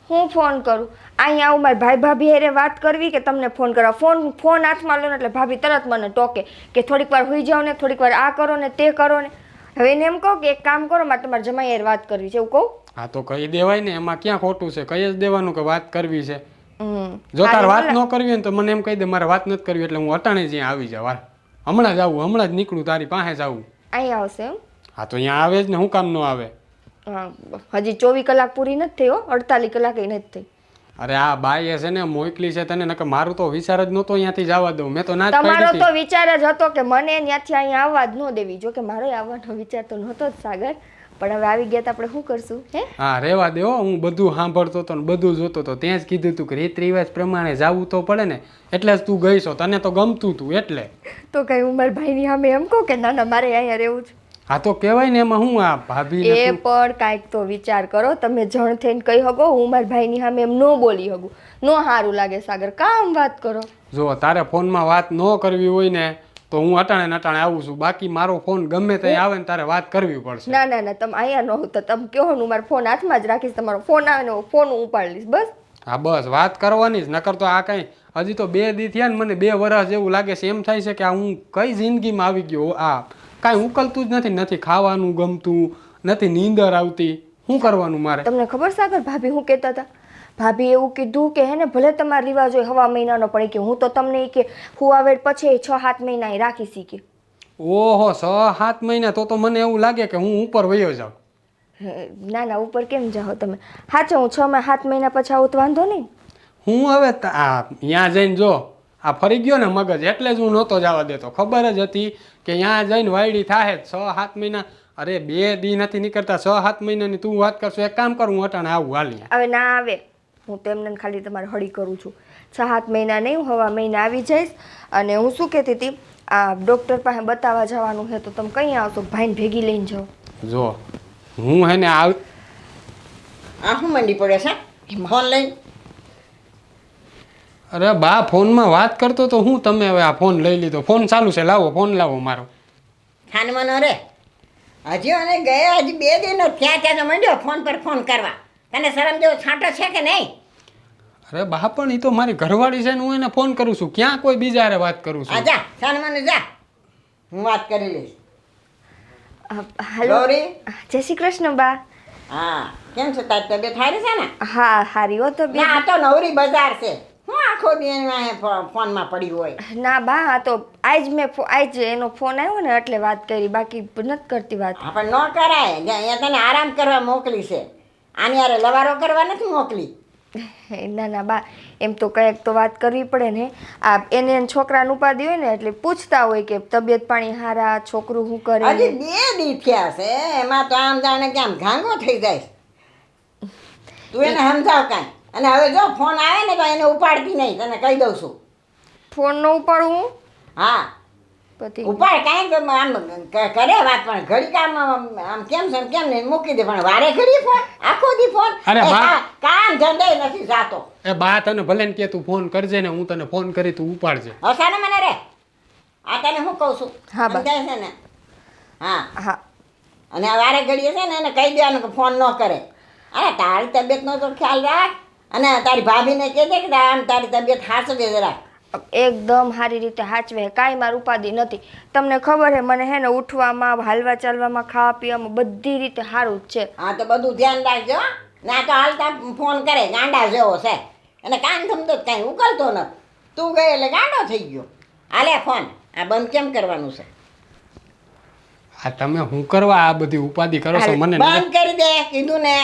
હું ફોન કરું અહીંયા આવું મારા ભાઈ ભાભી હારે વાત કરવી કે તમને ફોન કરવા? ફોન હાથમાં લો ને એટલે ભાભી તરત મને ટોકે કે થોડીક વાર હોઈ જાઓ ને, થોડીક વાર આ કરો ને તે કરો ને. હવે એને એમ કહો કે એક કામ કરો, મારે તમારા જમાઈ હારે વાત કરવી છે એવું કહું? હા તો કહી દેવાય ને, એમાં ક્યાં ખોટું છે? કહી જ દેવાનું કે વાત કરવી છે. જો તાર વાત ન કરવી હોય ને તો મને એમ કહી દે મારે વાત નથી કરવી, એટલે હું અટાણે જ આવી જાવ. હમણાં જ આવું, હમણાં જ નીકળું, તારી પાસે જ આવું. અહીંયા આવશે એમ? હા તો અહીંયા આવે જ ને, હું કામ ન આવે? હજી 24 કલાક પૂરી નથી થઈ હો, 48 કલાક નથી થઈ. અરે આ બાઈએ છે ને મોકલી છે તને, નકર મારું તો વિચાર જ નહોતો અહીંયાથી જવા દઉં. મેં તો ના જ પાડી તમારો હતી. તો વિચાર જ હતો કે મને ત્યાંથી અહીંયા આવવા જ ન દેવી. જો કે મારો આવવાનો વિચાર તો નહોતો જ સાગર, પણ હવે આવી ગયા તો આપણે શું કરશું? હે હા રેવા દે હો. હું બધું સાંભળતો હતો ને બધું જોતો હતો. ત્યાં જ કીધું તું કે રીત રિવાજ પ્રમાણે જવું તો પડે ને, એટલે જ તું ગઈ છો. તને તો ગમતું તું એટલે. તો કઈ હું મારા ભાઈની સામે એમ કહું કે ના ના મારે અહીંયા રહેવું છે? હા તો કહેવાય ને, એમાં હું આ ભાભી એ પણ કાંઈક તો વિચાર કરો. તમે જણ થઈને કહી શકો હું મારા ભાઈની સામે એમ ન બોલી શકું? નો સારું લાગે સાગર, કામ વાત કરો. જો તારે ફોનમાં વાત ન કરવી હોય ને તો હું અટાણે ને અટાણે આવું છું. બાકી મારો ફોન ગમે ત્યાં આવે ને તારે વાત કરવી પડશે. ના ના ના, તમે અહીંયા ન હોતા, તમે કહો હું મારો ફોન હાથમાં જ રાખીશ. તમારો ફોન આવે ને ફોન હું ઉપાડી લઈશ બસ. હા બસ વાત કરવાની જ. નકર તો આ કાંઈ હજી તો 2 દી થયા ને મને 2 વર્ષ જેવું લાગે છે. એમ થાય છે કે આ હું કઈ જિંદગીમાં આવી ગયો. આ કાંઈ ઉકલતું જ નથી. નથી ખાવાનું ગમતું, નથી નીંદર આવતી. શું કરવાનું મારે? તમને ખબર સાગર ભાભી શું કહેતા હતા? ભાભી એવું કીધું કે હે ને ભલે તમારો રિવાજ હોય 1.5 મહિનાનો, પણ કે હું તો તમને કે હુવાવેડ પછી 6-7 મહિના રાખી શીખી. ઓહો 6-7 મહિના? તો મને એવું લાગે કે હું ઉપર વયો જાઉં. ના ના, ઉપર કેમ જાઓ તમે? સાચો હું 6-7 મહિના પછી આવું તો વાંધો નહીં. હું હવે ત્યાં જઈને જો આ ફરી ગયો ને મગજ, એટલે જ હું નહોતો જવા દેતો. ખબર જ હતી કે ત્યાં જઈને વાયડી થાય 6-7 મહિના. અરે 2 દી નથી નીકળતા, 6-7 મહિનાની તું વાત કરશો. એક કામ કરું, હું અટાણે આવું હાલ. હવે ના આવે, હું તેમને ખાલી તમારે હળી કરું છું. 6-7 મહિના નહીં, હું 1.5 મહિના આવી જઈશ. અને હું શું કહેતી હતી, આ ડૉક્ટર પાસે બતાવવા જવાનું છે તો તમે કઈ આવશો? ભાઈને ભેગી લઈને જાઓ. જો હું હે ને આ શું મંડી પડે છે ફોન લઈ? અરે બા ફોનમાં વાત કરતો તો હું, તમે હવે આ ફોન લઈ લીધો? ફોન ચાલુ છે, લાવો ફોન લાવો મારો. ખાનવાનો રે હજી અને ગયા હજી 2 દિનો થયા ત્યાં તો મંડ્યો ફોન પર ફોન કરવા. તને શરમ જેવો છાંટો છે કે નહીં? અરે બા પણ એ તો મારી ઘરવાળી છે ને, હું એને ફોન કરું છું. ક્યાં કોઈ બીજા હારે વાત કરું છું? જા ખાનવાનો જા, હું વાત કરી લઈશ. હાલો, ગૌરી. જય શ્રી કૃષ્ણ બા. હા કેમ છે? તારી તબિયત સારી છે ને? હા હારી હો તબિયત. ના આ તો નવરી બજાર છે. હું આખો દી ફોનમાં પડી હોય? ના બા, આ તો આજ એનો ફોન આવ્યો ને એટલે વાત કરી, બાકી નથી કરતી વાત. હા પણ ન કરાય. અહીંયા તને આરામ કરવા મોકલી છે, આની યારે લવારો કરવા નથી મોકલી. ના ના બા, એમ તો કંઈક તો વાત કરવી પડે ને. આ એને છોકરાને ઉપાધિ હોય ને એટલે પૂછતા હોય કે તબિયત પાણી હારા, છોકરું શું કરે. હજી 2 દી થયા છે, એમાં તો આમ જાણે કે આમ ઘાંગો થઈ જાય. તું એને સમજાવ કાંઈ. અને હવે જો ફોન આવે ને તો એને ઉપાડતી નહીં, તને કહી દઉં છું. ફોન ન ઉપાડું હું? હા પતિ ઉપાડ કાંઈ આમ કરે વાત પણ ઘડી આમ કેમ છે ને કેમ નહીં મૂકી દે પણ વારે ઘડી ફોન આખો દી ફોન અરે એ બા. કામ ધંધે નથી જાતો એ બા તને ભલે ને કે તું ફોન કરજે ને હું તને ફોન કરી તું ઉપાડજે. હસાને મને રે આ તને હું કહું છું હા, બા. સમજાય છે ને હા હા અને આ વારે ઘડીએ છે ને એને કહી દેવાનું કે ફોન ન કરે અરે તારી તબિયતનો તો ખ્યાલ રાખ અને તારી ભાભીને કહેજે કે આમ તારી તબિયત સાચવે જરા એકદમ સારી રીતે હાચવે કાંઈ મારું ઉપાધિ નથી. તમને ખબર હે મને હે ને ઉઠવામાં હાલવા ચાલવામાં ખાવા પીવામાં બધી રીતે સારું જ છે. હા તો બધું ધ્યાન રાખજો હો. ને આ તો હાલતા ફોન કરે ગાંડા જેવો છે એને કાન થમતો જ કાંઈ ઉકલતો ન તું ગઈ એટલે ગાંડો થઈ ગયો હાલે ફોન આ બંધ કેમ કરવાનું છે આ તમે હું કરવા આ બધી ઉપાધિ કરો છો મને નહીં. બંધ કરી દે કીધું ને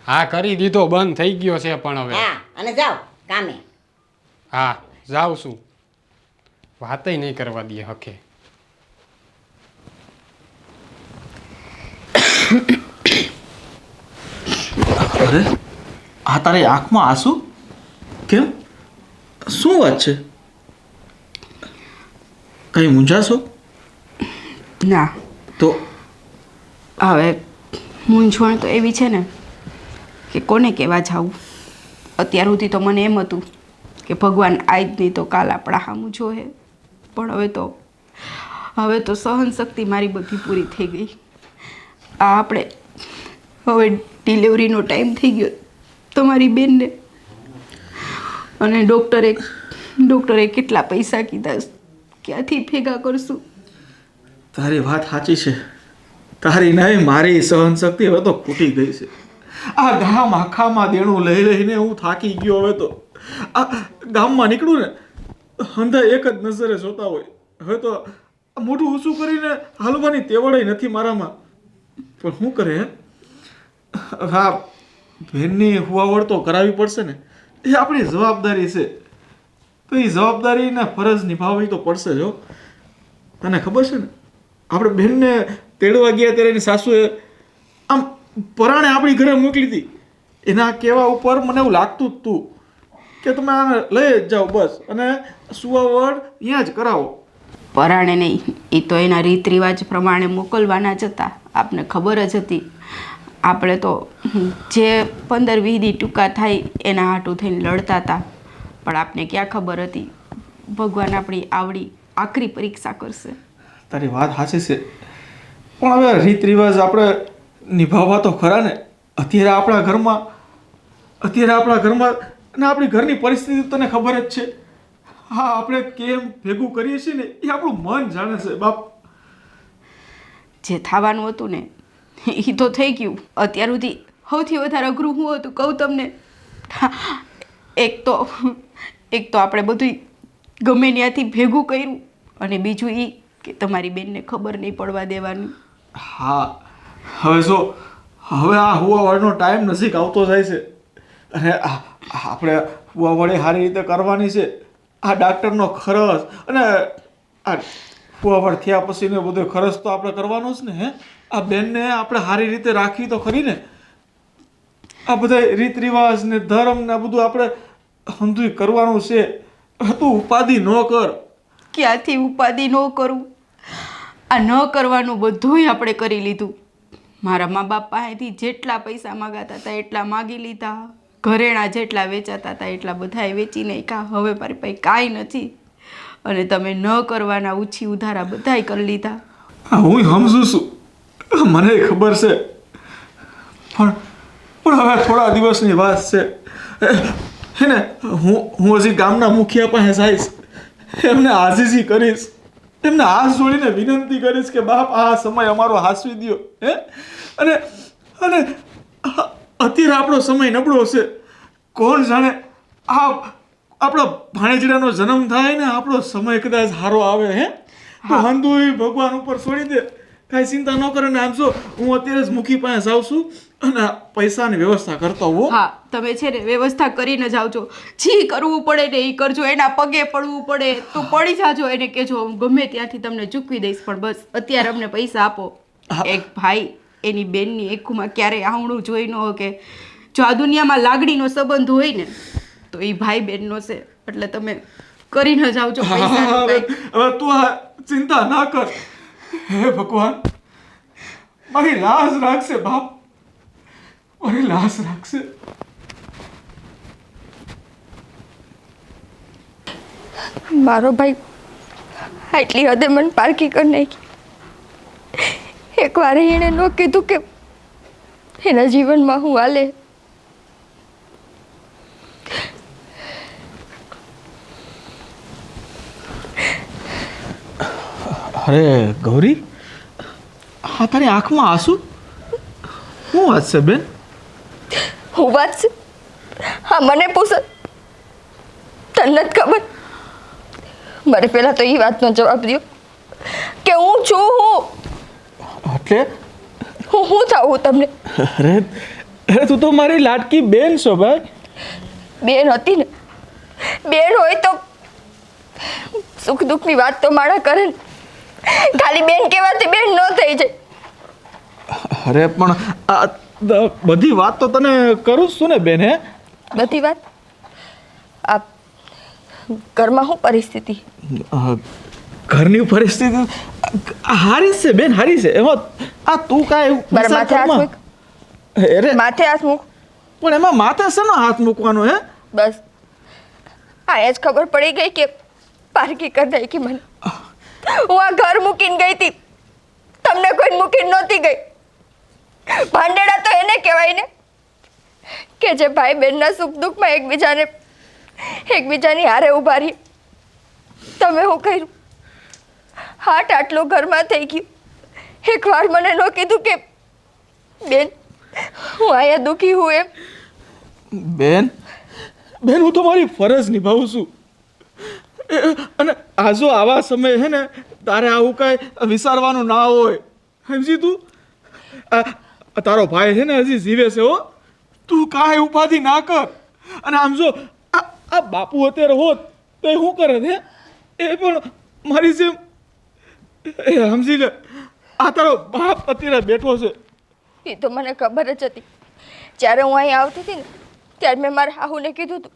હા કરી દીધો બંધ થઈ ગયો છે પણ હવે હા અને જાઓ કામે હા જાઉં છું વાતય નહીં કરવા દે હકે. અરે આ તારી આંખમાં આંસુ કેમ શું વાત છે કઈ મૂંઝાશો ના તો હવે મૂંઝવણ તો એવી છે ને કે કોને કહેવા જાવું. અત્યાર સુધી તો મને એમ હતું કે ભગવાન આજ નહીં તો કાલ આપણા સામું જોહે પણ હવે તો સહન શક્તિ મારી બધી પૂરી થઈ ગઈ. આ આપણે હવે ડિલિવરીનો ટાઈમ થઈ ગયો તમારી બેનને અને ડૉક્ટરે કેટલા પૈસા કીધા ક્યાંથી ભેગા કરશું. તારી વાત સાચી છે તારી નહીં મારી સહન શક્તિ હવે તો ખૂટી ગઈ છે. આ ગામ આખામાં દેણું લઈ લઈને હું થાકી ગયો. હવે તો આ ગામમાં નીકળું ને હંધા એક જ નજરે જોતા હોય. હવે તો મોઢું ઊંચું કરીને હાલવાની તેવડે નથી મારામાં. પણ શું કરે હવે આ બહેનની હુવાવડ તો કરાવવી પડશે ને એ આપણી જવાબદારી છે. તો એ જવાબદારીના ફરજ નિભાવવી તો પડશે જો. તને ખબર છે ને આપણે બહેનને તેડવા ગયા ત્યારે એની સાસુએ આમ પરાણે આપણી ઘરે મોકલી હતી. એના કહેવા ઉપર મને એવું લાગતું જ હતું કે તમે આને લઈ જ જાઓ બસ અને સુવાવડ અહીંયા જ કરાવો. પરાણે નહીં એ તો એના રીત રિવાજ પ્રમાણે મોકલવાના જ હતા. આપને ખબર જ હતી આપણે તો જે 15-20 દી ટૂંકા થાય એના હાટું થઈને લડતા હતા પણ આપને ક્યાં ખબર હતી ભગવાન આપણી આવડી આખરી પરીક્ષા કરશે. તારી વાત સાચી છે પણ હવે રીત રિવાજ આપણે નિભાવવા તો ખરા ને. અત્યારે આપણા ઘરમાં અને આપણી ઘરની પરિસ્થિતિ તને ખબર જ છે. હા આપણે કેમ ભેગું કરીએ છીએ ને એ આપણું મન જાણે છે બાપ. જે થવાનું હતું ને એ તો થઈ ગયું. અત્યાર સુધી સૌથી વધારે અઘરું શું હતું કહું તમને. એક તો આપણે બધું ગમે ત્યાંથી ભેગું કર્યું અને બીજું એ કે તમારી બેનને ખબર નહીં પડવા દેવાની. હા હવે આ હુવાવાળનો ટાઈમ નજીક આવતો જાય છે અને આપણે હુવાવાળી સારી રીતે કરવાની છે. આ ડાક્ટરનો ખર્ચ અને આ હુવાવાળ થયા પછીનો બધો ખર્ચ તો આપણે કરવાનો જ ને. આ બેનને આપણે સારી રીતે રાખવી તો ખરી ને. આ બધા રીત રિવાજ ને ધર્મ ને બધું આપણે સમજુ કરવાનું છે. તું ઉપાધિ ન કર. ક્યાંથી ઉપાધિ ન કરું. આ ન કરવાનું બધુંય આપણે કરી લીધું. મારા મા બાપ પાસેથી જેટલા પૈસા માગાતા હતા એટલા માગી લીધા. ઘરેણા જેટલા વેચાતા હતા એટલા બધાએ વેચી નાખ્યા. હવે મારી પાસે કાંઈ નથી અને તમે ન કરવાના ઉછી ઉધારા બધાય કરી લીધા. હું સમજુ છું મને ખબર છે પણ હવે થોડા દિવસની વાત છે હે ને. હું હજી ગામના મુખિયા પાસે જઈશ એમને આજીજી કરીશ એમને હાથ જોડીને વિનંતી કરીશ કે બાપ આ સમય અમારો હાંસવી દ્યો હે. અને અત્યારે આપણો સમય નબળો છે. કોણ જાણે આ આપણો ભાણેજડાનો જન્મ થાય ને આપણો સમય કદાચ સારો આવે હે તો હંધુય ભગવાન ઉપર છોડી દે. કાંઈ ચિંતા ન કરે ને આમ જો હું અત્યારે જ મુખી પાસે જાઉં છું અને પૈસાની વ્યવસ્થા કરતો હોઉં. હા તમે છે ને વ્યવસ્થા કરીને જાઓ છો. જી કરવું પડે ને એ કરજો. એના પગે પડવું પડે તો પડી જાજો. એને કહેજો હું ગમે ત્યાંથી તમને ચૂકવી દઈશ પણ બસ અત્યારે અમને પૈસા આપો. એક ભાઈ એની બેનની એકમાં ક્યારેય આવણું જોઈ ન હોય કે જો આ દુનિયામાં લાગણીનો સંબંધ હોય ને તો એ ભાઈ બહેનનો છે. એટલે તમે કરીને જ આવજો પૈસા હવે તું આ ચિંતા ના કર. હે ભગવાન, મારી લાજ રાખશે બાપ, મારી લાજ રાખશે. મારો ભાઈ આટલી હદે મને પારકી કરી નાખી. એકવાર એણે ન કીધું કે એના જીવનમાં હું હાલે. અરે ગૌરી, હા તારી આંખમાં આંસુ શું વાત છે બેન? હું વાત છે? હા મને પૂછે, તને નથી ખબર? મારે પહેલાં તો એ વાતનો જવાબ દો કે હું છું હું એટલે હું થાવું તમને? અરે તું તો મારી લાડકી બેન છો ભાઈ. બેન હતી ને, બેન હોય તો સુખ દુઃખની વાત તો માણા કરે ને. ખાલી બેન કહેવાથી બેન ન થઈ જાય. અરે પણ આ બધી વાત તો તને કરું જ છું ને બેન. હે બધી વાત? આ ઘરમાં શું પરિસ્થિતિ? ઘરની પરિસ્થિતિ હારી છે બેન, હારી છે. એમાં આ તું કાંઈ મારા માથે હાથ મૂક. અરે માથે હાથ મૂક. પણ એમાં માથે શેનો હાથ મૂકવાનો? હે બસ આ જ ખબર પડી ગઈ કે પારકી કરી નાખી મને. હું આ ઘર મૂકીને ગઈ હતી, તમને કોઈ મૂકીને નહોતી ગઈ. ભાંડેડા તો એને કહેવાય ને કે જે ભાઈ બહેનના સુખ દુઃખમાં એકબીજાની હારે ઊભા રહી. તમે શું કર્યું? હાટ આટલું ઘરમાં થઈ ગયું. એકવાર મને ન કીધું કે બેન હું અહીંયા દુઃખી હું એમ? બેન, બેન હું તો મારી ફરજ નિભાવું છું. અને આ જો આવા સમયે છે ને તારે આવું કાંઈ વિચારવાનું ના હોય. સમજી તું? તારો ભાઈ છે ને હજી જીવે છે હો. તું કાંઈ ઉપાધિ ના કર. અને આમ જો આ બાપુ અત્યારે હોત તો એ શું કરે છે? એ પણ મારી જેમ સમજી લે. આ તારો બાપ અત્યારે બેઠો છે. એ તો મને ખબર જ હતી. જ્યારે હું અહીં આવતી હતી ને ત્યારે મેં મારા હાહુને કીધું હતું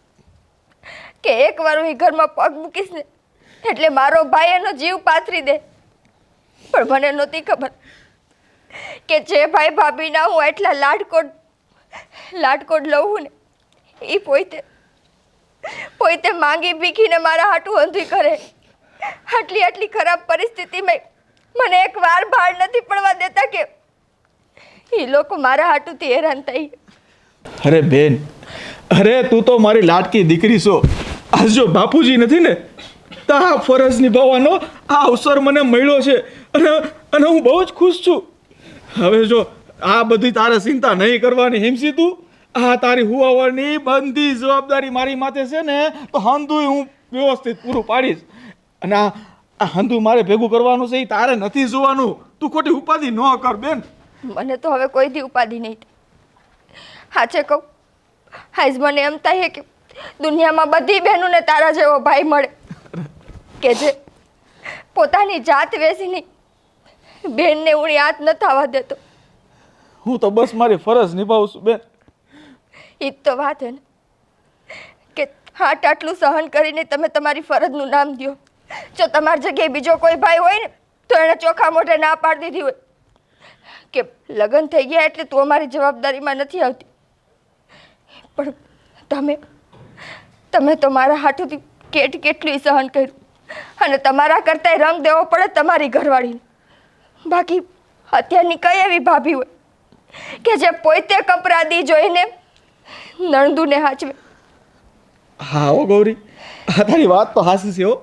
કે એકવાર હું એ ઘરમાં પગ મૂકીશ ને એટલે મારો ભાઈ એનો જીવ પાથરી દે. પણ મને નહોતી ખબર કે જે ભાઈ ભાભીના હું એટલા લાડકોડ લઉં ને એ પોતે માંગી ભીખીને મારા હાટું અંધી કરે. આટલી ખરાબ પરિસ્થિતિમાં મને એક વાર ભાર નથી પડવા દેતા કે એ લોકો મારા હાટુથી હેરાન થઈ. અરે બેન, અરે તું તો મારી લાડકી દીકરી છો. આજ જો બાપુજી નથી ને તો આ ફરજ નિભાવવાનો આ અવસર મને મળ્યો છે. અને હું બહુ જ ખુશ છું. હવે જો આ બધી તારે ચિંતા નહીં કરવાની. હિમસી તું આ તારી હુવાવરની બધી જવાબદારી મારી માથે છે ને તો હંધુય હું વ્યવસ્થિત પૂરું પાડીશ. અને આ હંધું મારે ભેગું કરવાનું છે એ તારે નથી જોવાનું. તું ખોટી ઉપાધિ ન કર બેન. મને તો હવે કોઈથી ઉપાધિ નહીં થાય. સાચે કહું, આજ મને એમ થાય કે દુનિયામાં બધી બહેનોને તારા જેવો ભાઈ મળે કે જે પોતાની જાત વેચીને બેનને ઉણી હાથ ન થવા દેતો. હું તો બસ મારી ફરજ નિભાવું છું બેન. એ જ તો વાત છે ને કે હાટ આટલું સહન કરીને તમે તમારી ફરજનું નામ દો. જો તમારી જગ્યાએ બીજો કોઈ ભાઈ હોય ને તો એણે ચોખ્ખા મોઢે ના પાડી દીધી હોય કે લગ્ન થઈ ગયા એટલે તું અમારી જવાબદારીમાં નથી આવતી. પણ તમે તો મારા હાથોથી કેટલું સહન કર્યું. અને તમારા કરતાંય રંગ દેવો પડે તમારી ઘરવાળીને. બાકી અત્યારની કઈ એવી ભાભી હોય કે જે પોતે કપરાદી જોઈને નણંદુને હાચવે? હા હો ગૌરી, આ તારી વાત તો હાસી છે હો.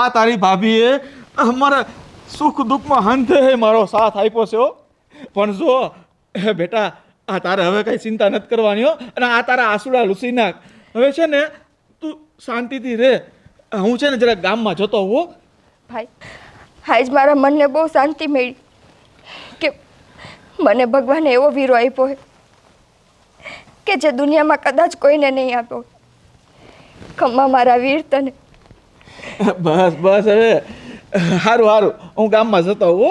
આ તારી ભાભીએ અમારા સુખ દુઃખમાં હંધે મારો સાથ આપ્યો છે હો. પણ જો બેટા આ તારે હવે કઈ ચિંતા નથી કરવાની હો. અને આ તારા આંસુડા લૂસી નાખ. હવે છે ને તું શાંતિથી રહે. હું છે ને જરા ગામમાં જતો હો. ભાઈ આજ મારા મનને બહુ શાંતિ મળી કે મને ભગવાને એવો વીરો આપ્યો છે કે જે દુનિયામાં કદાચ કોઈને નહીં આપ્યો. ખમ્મા મારા વીર તને. બસ બસ હવે સારું હું ગામમાં જતો હો.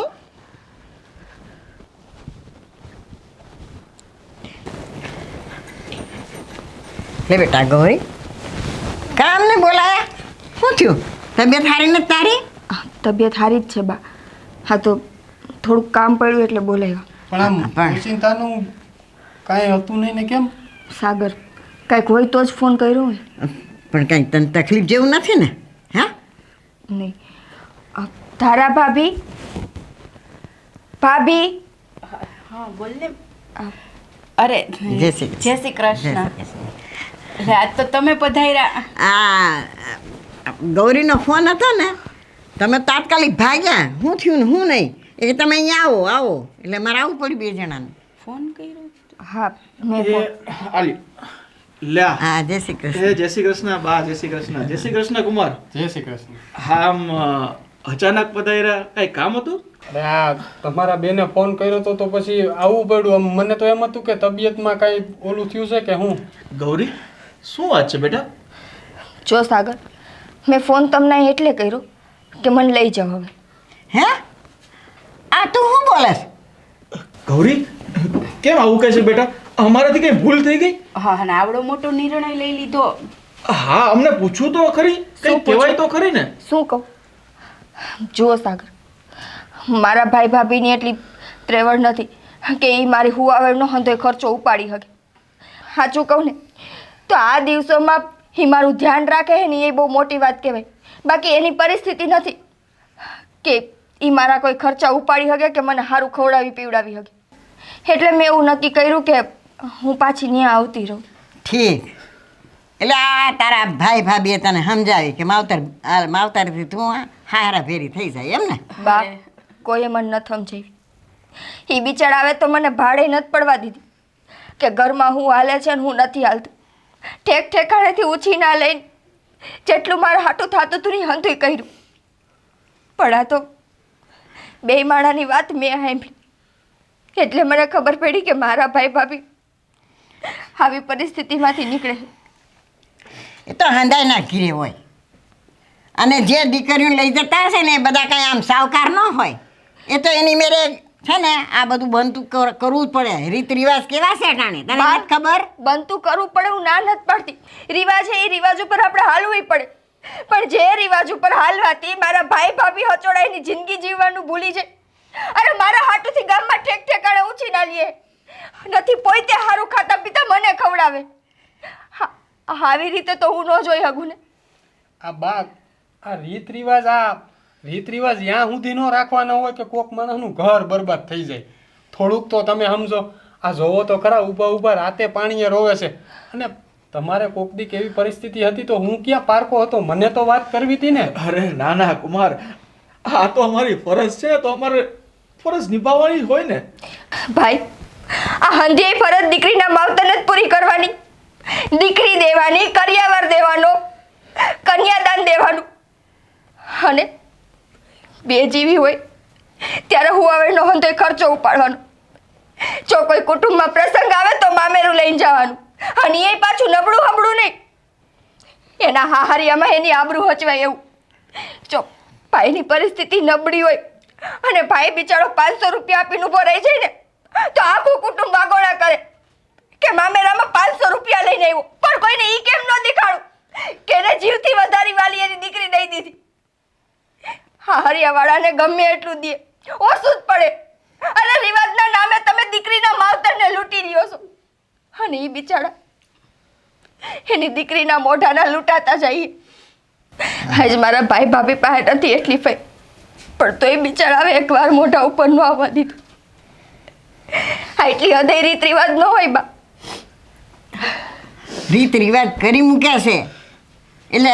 લે બેટા ગૌરી, કામ ને બોલાયા? શું થયું? તબિયત સારી નથી તારી? તબિયત સારી જ છે બા. હા તો થોડુંક કામ પડ્યું એટલે બોલાવ્યા. પણ આમ પણ- ઓચિંતાનું કાંઈ હતું નહીં ને કેમ? સાગર કાંઈક હોય તો જ ફોન કર્યો હોય. પણ કંઈ તને તકલીફ જેવું નથી ને? હા? નહીં. ધારા ભાભી ભાભી હા બોલ ને આ, અરે જય શ્રી કૃષ્ણ. જય શ્રી કૃષ્ણ. જય શ્રી કૃષ્ણ. એટલે આજ તો તમે પધાર્યા. આ ગૌરીનો ફોન હતો ને, તમે તાત્કાલિક ભાગ્યા. શું થયું ને શું નહીં? એ તમે અહીંયા આવો આવો એટલે મારે આવવું પડ્યું 2 જણાને. ફોન કર્યો? હા મેં એ ફોન આલી લ્યા હા જય શ્રી કૃષ્ણ. એ જય શ્રી કૃષ્ણ બા, જય શ્રી કૃષ્ણ. જય શ્રી કૃષ્ણ કુમાર. જય શ્રી કૃષ્ણ. હા આમ અચાનક પધાર્યા, કઈ કામ હતું? અરે આ તમારા બેને ફોન કર્યો હતો તો પછી આવવું પડ્યું. આમ મને તો એમ હતું કે તબિયતમાં કાંઈ ઓલું થયું છે કે હું. ગૌરી શું વાત છે બેટા? જો સાગર મેં ફોન તમને એટલે કર્યો કે મને લઈ જાઓ હવે. હે? આ તું શું બોલે છે? ગૌરી કેમ આવું કહે છે બેટા? અમારાથી કઈ ભૂલ થઈ ગઈ? હા અને આવડો મોટો નિર્ણય લઈ લીધો. હા અમને પૂછવું તો ખરી, કઈ શું કહેવાય પૂછું? તો ખરી ને. શું કહું? જુઓ સાગર મારા ભાઈ ભાભીની એટલી ત્રેવડ નથી કે એ મારી હુવાવેરનો હંધોય ખર્ચો ઉપાડી શકે. સાચું કહું ને તો આ દિવસોમાં એ મારું ધ્યાન રાખે ને એ બહુ મોટી વાત કહેવાય. બાકી એની પરિસ્થિતિ નથી કે એ મારા કોઈ ખર્ચા ઉપાડી શકે કે મને સારું ખવડાવી પીવડાવી શકે. એટલે મેં એવું નક્કી કર્યું કે હું પાછી ત્યાં આવતી રહું. ઠીક. એટલે આ તારા ભાઈ ભાભીએ તને સમજાવી કે માવતરથી તું હારા ફેરી થઈ જાય એમ ને? બા કોઈએ મને નથી સમજાવી. એ બિચાર આવે તો મને ભાડે નથી પડવા દીધી કે ઘરમાં હું હાલે છે ને હું નથી હાલતું. ઠેક ઠેકાણેથી ઉછીના લઈને જેટલું મારે હાટું થતું હતું ને હંતુંય કર્યું. પણ આ તો બે માણાની વાત મેં સાંભળી એટલે મને ખબર પડી કે મારા ભાઈ ભાભી આવી પરિસ્થિતિમાંથી નીકળે. એ તો હંધાઈ ના ઘીરે હોય. અને જે દીકરીઓ લઈ જતા હશે ને એ બધા કાંઈ આમ સાવકાર ન હોય. એ તો એની મેરે છે ને આ બધું બનતું કરવું જ પડે. રીત રિવાજ કેવા છે ટાણે તને નથી ખબર? બનતું કરવું પડે હું ના નથી પાડતી. રિવાજ છે એ રિવાજ ઉપર આપણે હાલવું પડે. પણ જે રિવાજ ઉપર હાલવાથી મારા ભાઈ ભાભી હચોડાઈની જિંદગી જીવવાનું ભૂલી જાય. અરે મારા હાટુથી ગામમાં ઠેક ઠેકાણે ઊંચી ના લે નથી પોતે હારું ખાતા પીતા મને ખવડાવે. આવી રીતે તો હું ન જોઈ શકું ને. આ બા આ રીત રિવાજ ત્યાં સુધી ન રાખવાના હોય કે કોક માણસનું ઘર બરબાદ થઈ જાય. થોડુંક તો તમે સમજો. આ જોવો તો ખરા ઊભા રાતે પાણીએ રોવે છે. અને તમારે કોક દી કેવી પરિસ્થિતિ હતી તો હું ક્યાં પારકો હતો? મને તો વાત કરવી હતી ને. અરે ના ના કુમાર, આ તો અમારી ફરજ છે, તો અમારે ફરજ નિભાવવાની હોય ને. ભાઈ આ હંધી ફરજ દીકરીના માવતરને જ પૂરી કરવાની. દીકરી દેવાની, કરિયાવર દેવાનો, કન્યાદાન દેવાનું. અને બે જીવી હોય ત્યારે હુવાવેરનો હંધોય ખર્ચો ઉપાડવાનો. જો કોઈ કુટુંબમાં પ્રસંગ આવે તો મામેરું લઈને જવાનું. અને એ પાછું નબળું હબળું નહીં, એના હાહરિયામાં એની આબરૂ હચવાય એવું. જો ભાઈની પરિસ્થિતિ નબળી હોય અને ભાઈ બિચારો 500 રૂપિયા આપીને ઊભો રહી જાય ને તો આખું કુટુંબ વાગોળા કરે કે મામેરામાં 500 રૂપિયા લઈને આવ્યો. પણ કોઈને ઈ કેમ ન દેખાડું કે એને જીવથી વધારી વાલી એની દીકરી દઈ દીધી. હા હરિયાવાળાને ગમે એટલું દે ઓછું જ પડે. અને રિવાજના નામે તમે દીકરીના માવતરને લૂંટી રહ્યો છો. અને એ બિચારા એની દીકરીના મોઢાના લૂંટાતા જઈએ. આજ મારા ભાઈ ભાભી પાસે નથી એટલી ફઈ, પણ તો એ બિચારા હવે એકવાર મોઢા ઉપર ન આવવા દીધું. એટલી હદે રીત રિવાજ ન હોય બા. રીત રિવાજ કરી મૂક્યા છે એટલે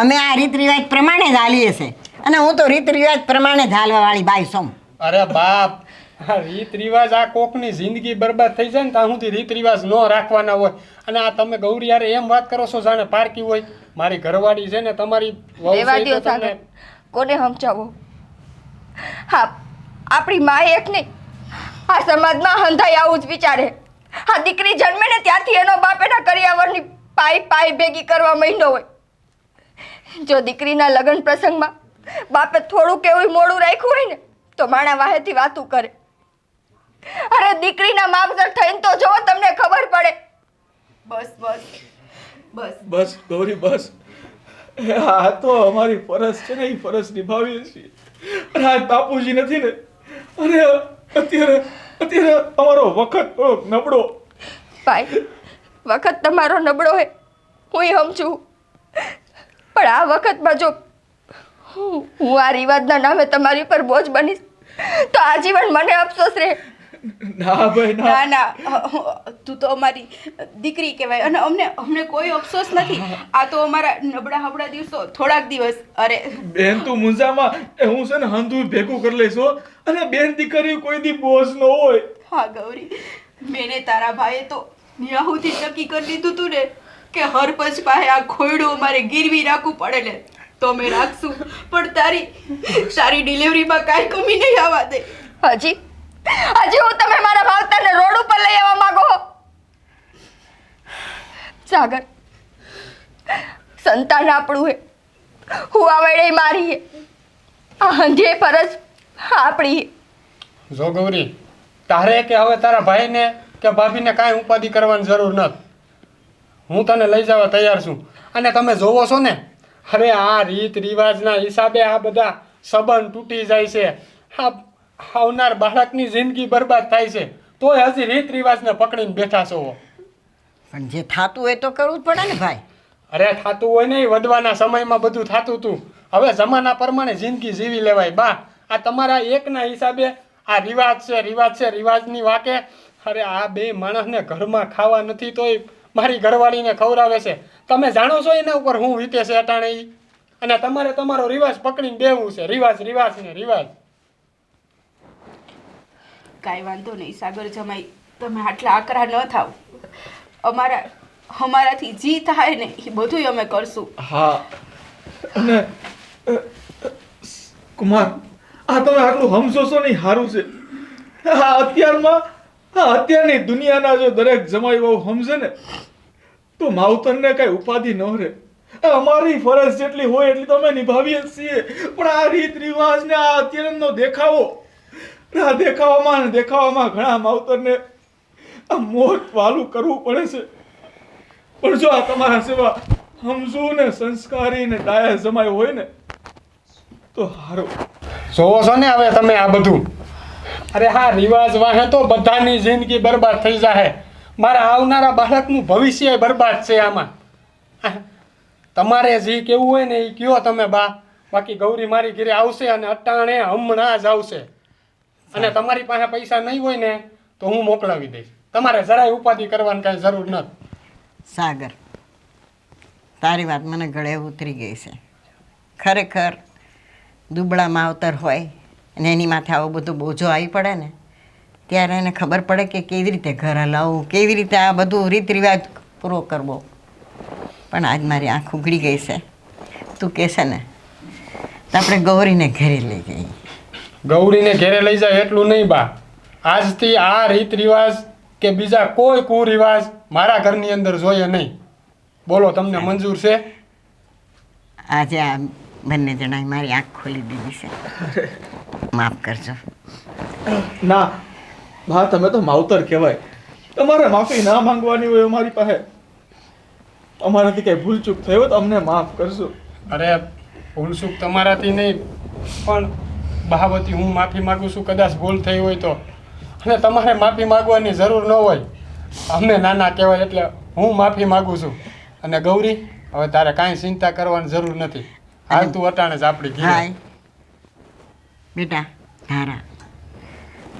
અમે આ રીત રિવાજ પ્રમાણે જ હાલીએ છીએ. અને હું તો રીત રિવાજ પ્રમાણે જ હાલવા વાળી બાઈ છું. અરે બાપ, આ રીત રિવાજ આ કોકની જિંદગી બરબાદ થઈ જાય ને ત્યાં સુધી રીત રિવાજ ન રાખવાના હોય. અને આ તમે ગૌરી યારે એમ વાત કરો છો જાણે પારકી હોય. મારી ઘરવાળી છે ને તમારી વહુ રેવા છે દ્યો તો તમને- સાગર, કોને સમજાવો? હા આપણી માં એક નહીં, આ સમાજમાં હંધાઈ આવું જ વિચારે. આ દીકરી જન્મે ને ત્યાંથી એનો બાપ એના કરિયાવરની પાઈ ભેગી કરવા માંડ્યો હોય. જો દીકરીના લગ્ન પ્રસંગમાં બાપે થોડુંક એવું મોડું રાખ્યું હોય ને તો માણા વાહેથી વાતું કરે. અરે દીકરીના માપસર થઈને તો જો તમને ખબર પડે. બસ બસ બસ બસ ગૌરી બસ. આ તો અમારી ફરજ છે ને, એ ફરજ નિભાવીએ છીએ. અને આજ બાપુજી નથી ને, અને અત્યારે અમારો વખત થોડોક નબળો. ભાઈ, વખત તમારો નબળો હોય હું સમજુ, પણ આ વખતમાં જો હું આ રિવાજના નામે તમારી પર બોજ બનીશ તો આજીવન મને અફસોસ રહે. ના ભાઈ ના. ના તું તો અમારી દીકરી કહેવાય અને અમને કોઈ અફસોસ નથી. આ તો અમારા નબળા હબળા દિવસો થોડાક દિવસ. અરે બેન તું મુંજામાં હું છે ને હંધું ભેગું કરી લઈશ હો. અને બેન દીકરી કોઈ દી બોજ ન હોય. હા ગૌરી, મેને તારા ભાઈએ તો ન્યાહુથી નક્કી કરી દીધું તું ને કે હરપંચ પાસે આ ખોયડું અમારે ગીરવી રાખવું પડે ને તો અમે રાખશું, પણ તારી ડિલિવરીમાં કાંઈ કમી નહીં આવવા દે. હજી હું તમે મારા માવતરને રોડ ઉપર લઈ આવવા માંગો? સાગર, સંતાન આપણું હે, હું આવડે મારી હે, આ હંધે ફરજ આપણી હે. જો ગૌરી, તારે કે હવે તારા ભાઈને કે ભાભીને કાંઈ ઉપાધિ કરવાની જરૂર નથી. હું તને લઈ જવા તૈયાર છું. અને તમે જોવો છો ને, અરે આ રીત રિવાજના હિસાબે આ બધા સંબંધ તૂટી જાય છે. આ આવનાર બાળકની જિંદગી બરબાદ થાય છે, તોય હજી રીત રિવાજને પકડીને બેઠા છો. પણ જે થતું હોય તો કરવું જ પડે ને ભાઈ. અરે થતું હોય ને, વધવાના સમયમાં બધું થતું હતું. હવે જમાના પ્રમાણે જિંદગી જીવી લેવાય. બા, આ તમારા એકના હિસાબે આ રિવાજ છે રિવાજની વાકે. અરે આ બે માણસને ઘરમાં ખાવા નથી તોય મારી ઘરવાળીને ખવડાવે છે. તમે જાણો છો એના ઉપર હું વીતે છે અટાણે ઈ? અને તમારે તમારો રિવાજ પકડીને બેહવું છે. રિવાજ ને રિવાજ. કાંઈ વાંધો નહીં સાગર જમાઈ, તમે આટલા આકરા ન થાવ. અમારાથી જી થાય ને એ બધું અમે કરશું. હા, અને કુમાર, આ તમે આટલું સમજો છો ને સારું છે. અત્યારની દુનિયાના જો દરેક જમાઈ બહુ સમજે ને તો માવતરને કઈ ઉપાધિ ન રહે. અમારી ફરજ જેટલી હોય એટલી તો અમે નિભાવીએ જ છીએ. પણ આ રીત રિવાજ ને આ અત્યારનો દેખાવો, આ દેખાવામાં ઘણા માવતરને આ મોત વાલું કરવું પડે છે. પણ જો આ તમારા સેવા સમજુ ને સંસ્કારી ને ડાયા જમાય હોય ને તો સારું. જોવો છો ને હવે તમે આ બધું? અરે હા, રિવાજ વાહે તો બધાની જિંદગી બરબાદ થઈ જાય. મારા આવનારા બાળકનું ભવિષ્ય બરબાદ છે આમાં. તમારે જે કેવું હોય ને એ કયો તમે બા. બાકી ગૌરી મારી ઘરે આવશે અને અટાણે હમણાં જ આવશે. અને તમારી પાસે પૈસા નહીં હોય ને તો હું મોકલાવી દઈશ. તમારે જરાય ઉપાધિ કરવાની કાંઈ જરૂર નથી. સાગર, તારી વાત મને ગળે ઉતરી ગઈ છે. ખરેખર દુબળા માવતર હોય અને એની માથે આવો બધો બોજો આવી પડે ને ત્યારે એને ખબર પડે કે કેવી રીતે ઘર હલાવવું, કેવી રીતે આ બધું રીત રિવાજ પૂરો કરવો. પણ આજ મારી આંખ ઉઘડી ગઈ છે. તું કહેશે ને તો આપણે ગૌરીને ઘરે લઈ જઈએ. ગૌરીને ઘેરે લઈ જાય એટલું નહીં બા. આજથી આ રીત રિવાજ કે બીજા કોઈ કુરિવાજ મારા ઘરની અંદર જોઈએ નહીં. બોલો, તમને મંજૂર છે? આજે આ બંને જણાએ મારી આંખ ખોલી દીધી છે. માફ કરજો. ના બા, તમે તો માવતર કહેવાય. તમારે માફી ના માંગવાની હોય અમારી પાસે. અમારાથી કઈ ભૂલચૂક થઈ હોય તો અમને માફ કરજો. અરે ભૂલચૂક તમારાથી નહીં, પણ બહાવતી હું માફી માગું છું કદાચ ભૂલ થઈ હોય તો. અને તમારે માફી માગવાની જરૂર ન હોય. અમે નાના કહેવાય એટલે હું માફી માગું છું. અને ગૌરી, હવે તારે કાંઈ ચિંતા કરવાની જરૂર નથી. હાલ તું અટાણે જ આપણી ઘરે. હાય બેટા ધારા,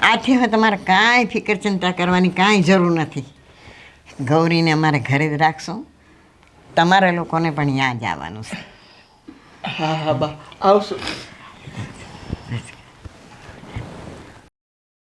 આથી હવે તમારે કાંઈ ફિકર ચિંતા કરવાની કાંઈ જરૂર નથી. ગૌરીને અમારે ઘરે જ રાખશું. તમારા લોકોને પણ ત્યાં જ આવવાનું છે. હા બા, આવશું.